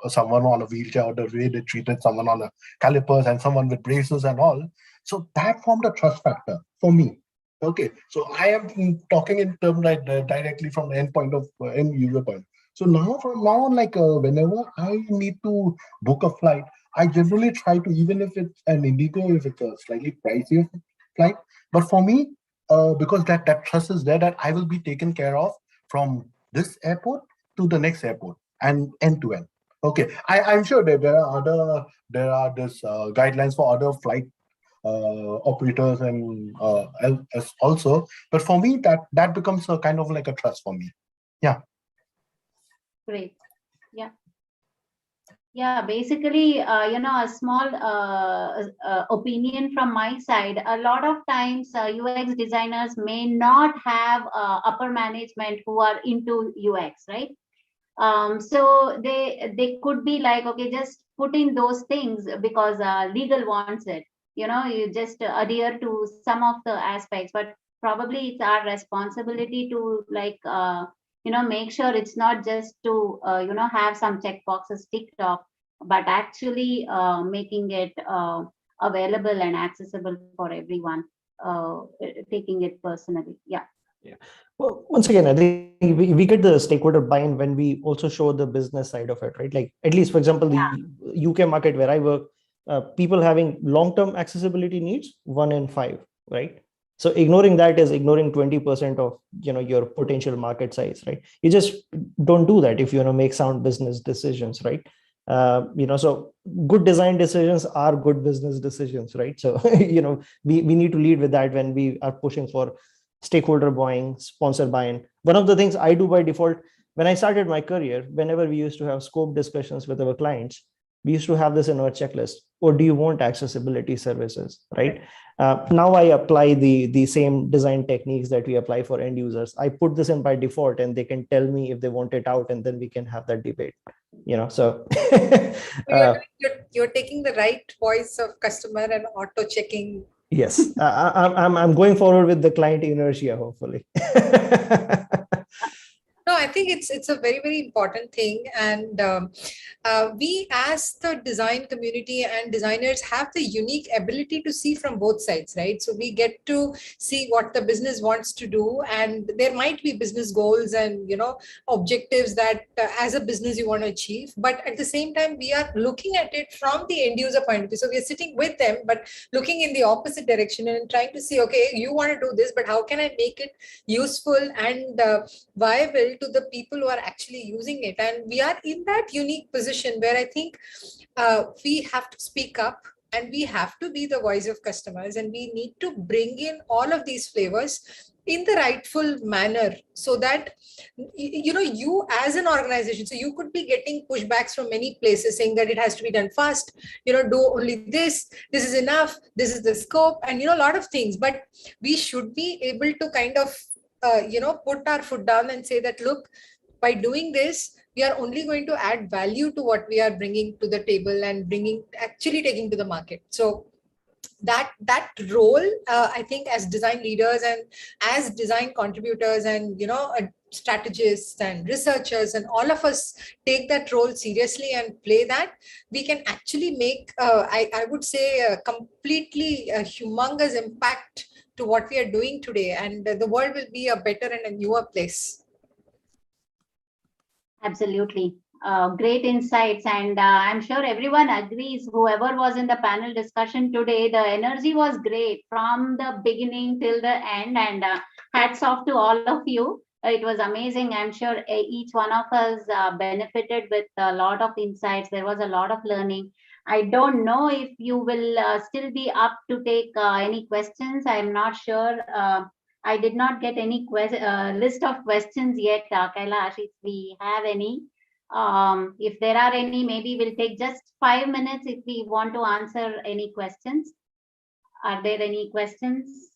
someone on a wheelchair, or the way they treated someone on a calipers and someone with braces and all. So that formed a trust factor for me. Okay, so I am talking in terms directly from the end user point. So from now on, whenever I need to book a flight, I generally try to, even if it's an Indigo, if it's a slightly pricier flight, but for me, because that trust is there, that I will be taken care of from this airport to the next airport and end to end. Okay, I'm sure that there are this guidelines for other flight operators and also, but for me that becomes a kind of like a trust for me. Yeah. Great. Yeah, basically, a small opinion from my side. A lot of times, UX designers may not have upper management who are into UX, right? So they could be like, okay, just put in those things because legal wants it. you just adhere to some of the aspects, but probably it's our responsibility to make sure it's not just to have some check boxes ticked off, but actually making it available and accessible for everyone, taking it personally. Yeah. Well, once again, I think we get the stakeholder buy-in when we also show the business side of it, right? Like, at least, for example, the UK market where I work, people having long-term accessibility needs, 1 in 5, right? So ignoring that is ignoring 20% of your potential market size, right? You just don't do that if you want to make sound business decisions, right? So good design decisions are good business decisions, right? So we need to lead with that when we are pushing for stakeholder buying, sponsor buy-in. One of the things I do by default, when I started my career, whenever we used to have scope discussions with our clients, we used to have this in our checklist. Or do you want accessibility services, right? Now I apply the same design techniques that we apply for end users. I put this in by default, and they can tell me if they want it out, and then we can have that debate. So You're taking the right voice of customer and auto checking. Yes, I'm going forward with the client inertia, hopefully. No, I think it's a very, very important thing. And we as the design community and designers have the unique ability to see from both sides, right? So we get to see what the business wants to do. And there might be business goals and, objectives that as a business you want to achieve. But at the same time, we are looking at it from the end user point of view. So we are sitting with them, but looking in the opposite direction and trying to see, okay, you want to do this, but how can I make it useful and viable to the people who are actually using it? And we are in that unique position where I think we have to speak up, and we have to be the voice of customers, and we need to bring in all of these flavors in the rightful manner, so that you as an organization, so you could be getting pushbacks from many places saying that it has to be done fast, do only this is enough, this is the scope, and a lot of things. But we should be able to kind of put our foot down and say that, look, by doing this, we are only going to add value to what we are bringing to the table and actually taking to the market. So that role, I think, as design leaders and as design contributors and strategists and researchers, and all of us take that role seriously and play that, we can actually make I would say a completely humongous impact to what we are doing today, and the world will be a better and a newer place. Absolutely. Great insights. And I'm sure everyone agrees, whoever was in the panel discussion today, the energy was great from the beginning till the end. And hats off to all of you. It was amazing. I'm sure each one of us benefited with a lot of insights. There was a lot of learning. I don't know if you will still be up to take any questions. I'm not sure. I did not get any list of questions yet, Kailash, if we have any. If there are any, maybe we'll take just 5 minutes if we want to answer any questions. Are there any questions?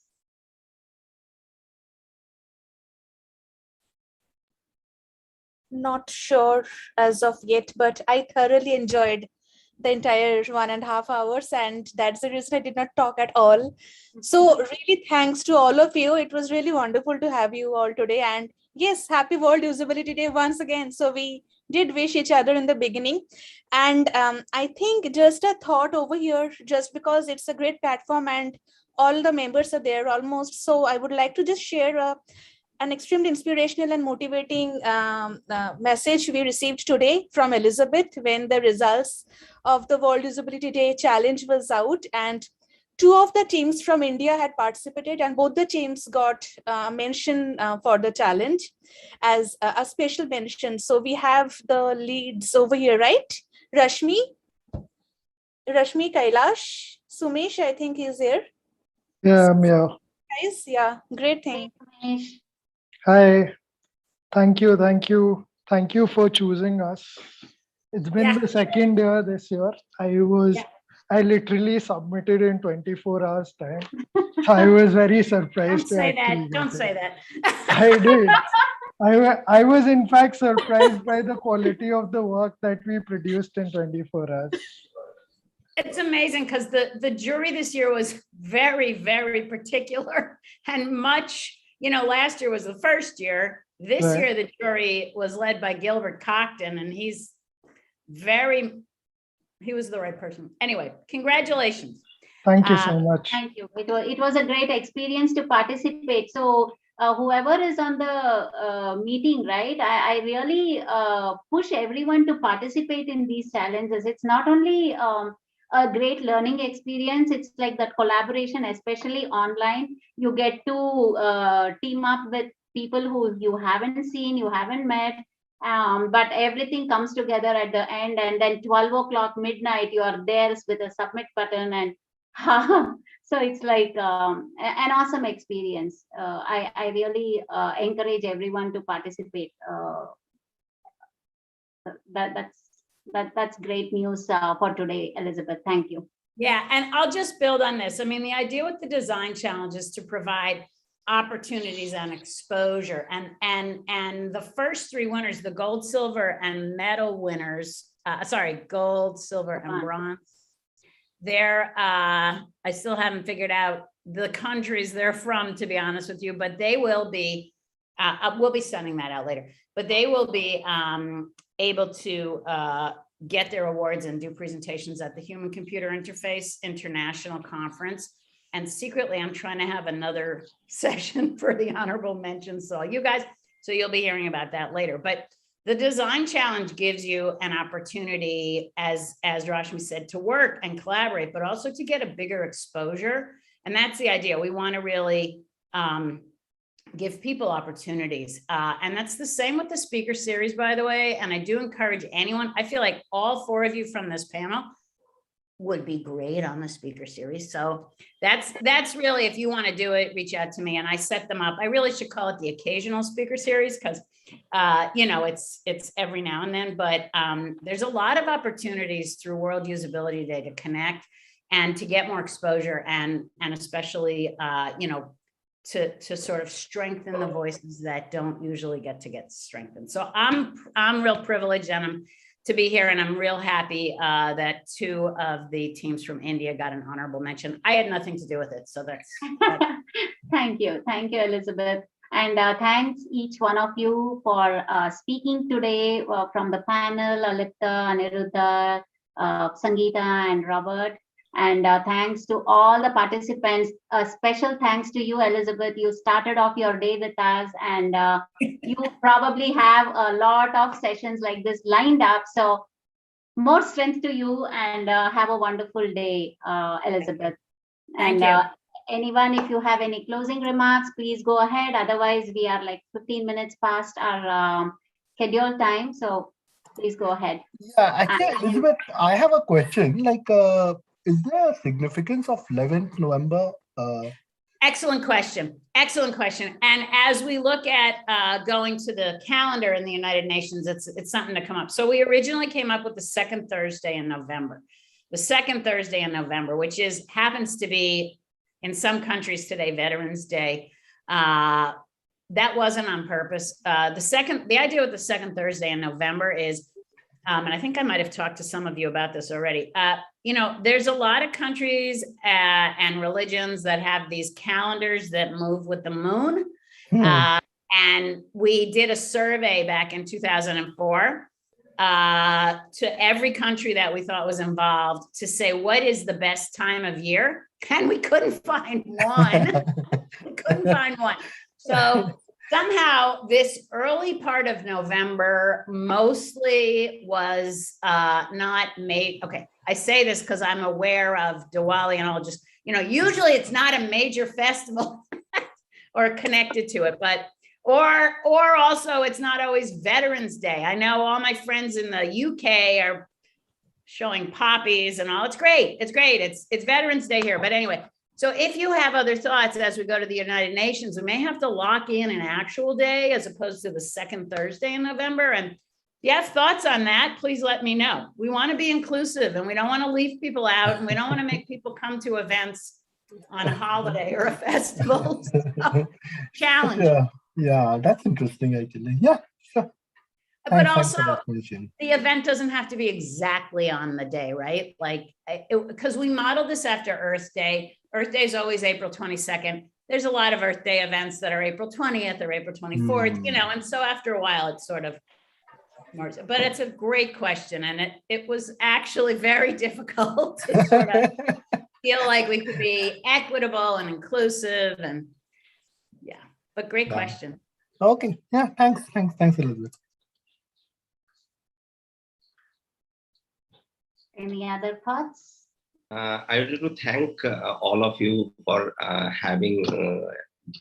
Not sure as of yet, but I thoroughly enjoyed the entire 1.5 hours, and that's the reason I did not talk at all. So really thanks to all of you. It was really wonderful to have you all today. And yes, happy World Usability Day once again. So we did wish each other in the beginning. And I think just a thought over here, just because it's a great platform and all the members are there almost. So I would like to just share an extremely inspirational and motivating message we received today from Elizabeth when the results of the World Usability Day challenge was out, and 2 of the teams from India had participated, and both the teams got mention for the challenge as a special mention. So we have the leads over here, right? Rashmi, Kailash, Sumesh, I think is here. Yeah, I'm here. Guys, yeah, great thing. Hi, thank you for choosing us. It's been the second year this year. I literally submitted in 24 hours time. So I was very surprised. Don't say that. Don't say that. I did. I was in fact surprised by the quality of the work that we produced in 24 hours. It's amazing because the jury this year was very, very particular and much, last year was the first year. This Right. year, the jury was led by Gilbert Cockton, and he was the right person. Anyway, congratulations. Thank you so much. Thank you. It was a great experience to participate. So whoever is on the meeting, right, I really push everyone to participate in these challenges. It's not only a great learning experience, it's like that collaboration, especially online. You get to team up with people who you haven't seen, you haven't met, but everything comes together at the end, and then 12 o'clock midnight, you are there with a submit button, and so it's like an awesome experience. I really encourage everyone to participate. That's great news for today, Elizabeth. Thank you. Yeah, and I'll just build on this. I mean, the idea with the design challenge is to provide opportunities and exposure, and the first three winners, the gold, silver, and medal winners, gold, silver, and bronze. I still haven't figured out the countries they're from, to be honest with you, but they will be, we'll be sending that out later, but they will be able to get their awards and do presentations at the Human Computer Interface International Conference. And secretly, I'm trying to have another session for the honorable mentions. So you guys, so you'll be hearing about that later. But the design challenge gives you an opportunity, as Rashmi said, to work and collaborate, but also to get a bigger exposure. And that's the idea. We want to really give people opportunities. And that's the same with the speaker series, by the way. And I do encourage anyone, I feel like all four of you from this panel would be great on the speaker series. So that's really, if you want to do it, reach out to me and I set them up. I really should call it the occasional speaker series because it's every now and then, but there's a lot of opportunities through World Usability Day to connect and to get more exposure and especially to sort of strengthen the voices that don't usually get strengthened. So I'm real privileged and to be here, and I'm real happy that two of the teams from India got an honorable mention. I had nothing to do with it, so that's. Thank you, Elizabeth, and thanks each one of you for speaking today from the panel, Alipta, Aniruddha, Sangeetha, and Robert. And thanks to all the participants. A special thanks to you, Elizabeth. You started off your day with us, and you probably have a lot of sessions like this lined up. So more strength to you, and have a wonderful day, Elizabeth. Thank And you. anyone, if you have any closing remarks, please go ahead. Otherwise, we are like 15 minutes past our scheduled time. So please go ahead. Yeah, actually, Elizabeth, I have a question. Is there a significance of 11th November? Excellent question. And as we look at going to the calendar in the United Nations, it's something to come up. So we originally came up with the second Thursday in November. The second Thursday in November, which happens to be in some countries today, Veterans Day. That wasn't on purpose. The idea with the second Thursday in November is, and I think I might have talked to some of you about this already. There's a lot of countries and religions that have these calendars that move with the moon. And we did a survey back in 2004 to every country that we thought was involved to say, what is the best time of year? And we couldn't find one. So somehow this early part of November mostly was not made. Okay, I say this because I'm aware of Diwali and all, just, usually it's not a major festival or connected to it, but, or also it's not always Veterans Day. I know all my friends in the UK are showing poppies and all. It's great. It's Veterans Day here. But anyway, so if you have other thoughts as we go to the United Nations, we may have to lock in an actual day as opposed to the second Thursday in November. And if you have thoughts on that, please let me know. We want to be inclusive and we don't want to leave people out and we don't want to make people come to events on a holiday or a festival. So, challenge. Yeah, that's interesting actually. Yeah, sure. But Thanks also, for that position. the event doesn't have to be exactly on the day, right? Like, because we modeled this after Earth Day. Earth Day is always April 22nd. There's a lot of Earth Day events that are April 20th or April 24th, you know, and so after a while, it's sort of more, but it's a great question. And it was actually very difficult to sort of feel like we could be equitable and inclusive and yeah, but great question. Okay, yeah, thanks, Elizabeth. Any other thoughts? I would like to thank all of you for having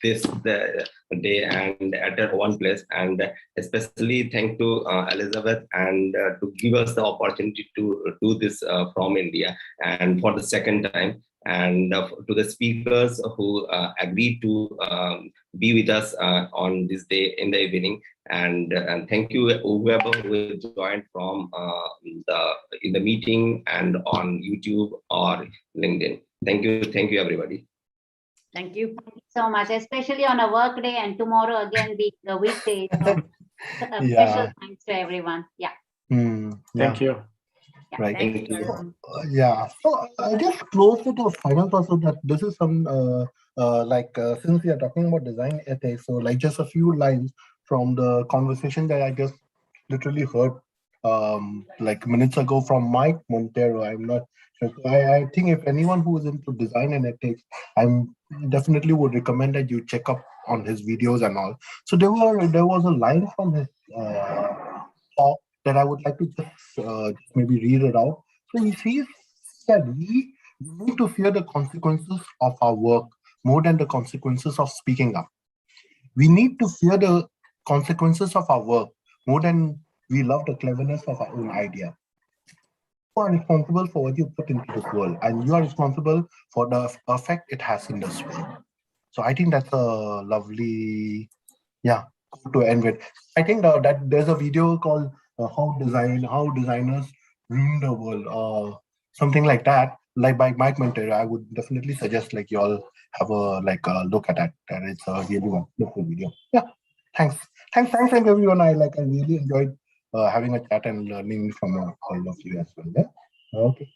this the day and at one place, and especially thank to Elizabeth and to give us the opportunity to do this from India and for the second time, and to the speakers who agreed to be with us on this day in the evening, and thank you whoever who joined from in the meeting and on YouTube or LinkedIn. Thank you everybody. Thank you. Thank you so much, especially on a work day and tomorrow again being a weekday. So special thanks to everyone. Yeah. Thank you. Yeah. Right. Thank you. Yeah. So I guess close to the final thought, so that this is some since we are talking about design ethics, so like just a few lines from the conversation that I just literally heard like minutes ago from Mike Montero. I'm not sure. So I think if anyone who is into design and ethics, I'm definitely would recommend that you check up on his videos and all. So there was a line from his talk that I would like to just maybe read it out. So he said we need to fear the consequences of our work more than the consequences of speaking up. We need to fear the consequences of our work more than we love the cleverness of our own idea. You are responsible for what you put into this world, and you are responsible for the effect it has in this world. So I think that's a lovely, to end with. I think that there's a video called how designers ruin the world, or something like that, like by Mike Montero. I would definitely suggest like you all have a look at that. And it's a really wonderful video. Yeah, thanks everyone. I really enjoyed having a chat and learning from all of you as well. Yeah. Okay.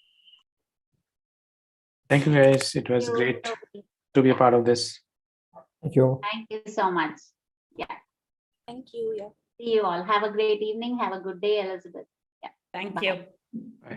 Thank you, guys. It was great to be a part of this. Thank you. Thank you so much. Yeah. Thank you. Yeah. See you all. Have a great evening. Have a good day, Elizabeth. Yeah. Thank Bye. you. Bye.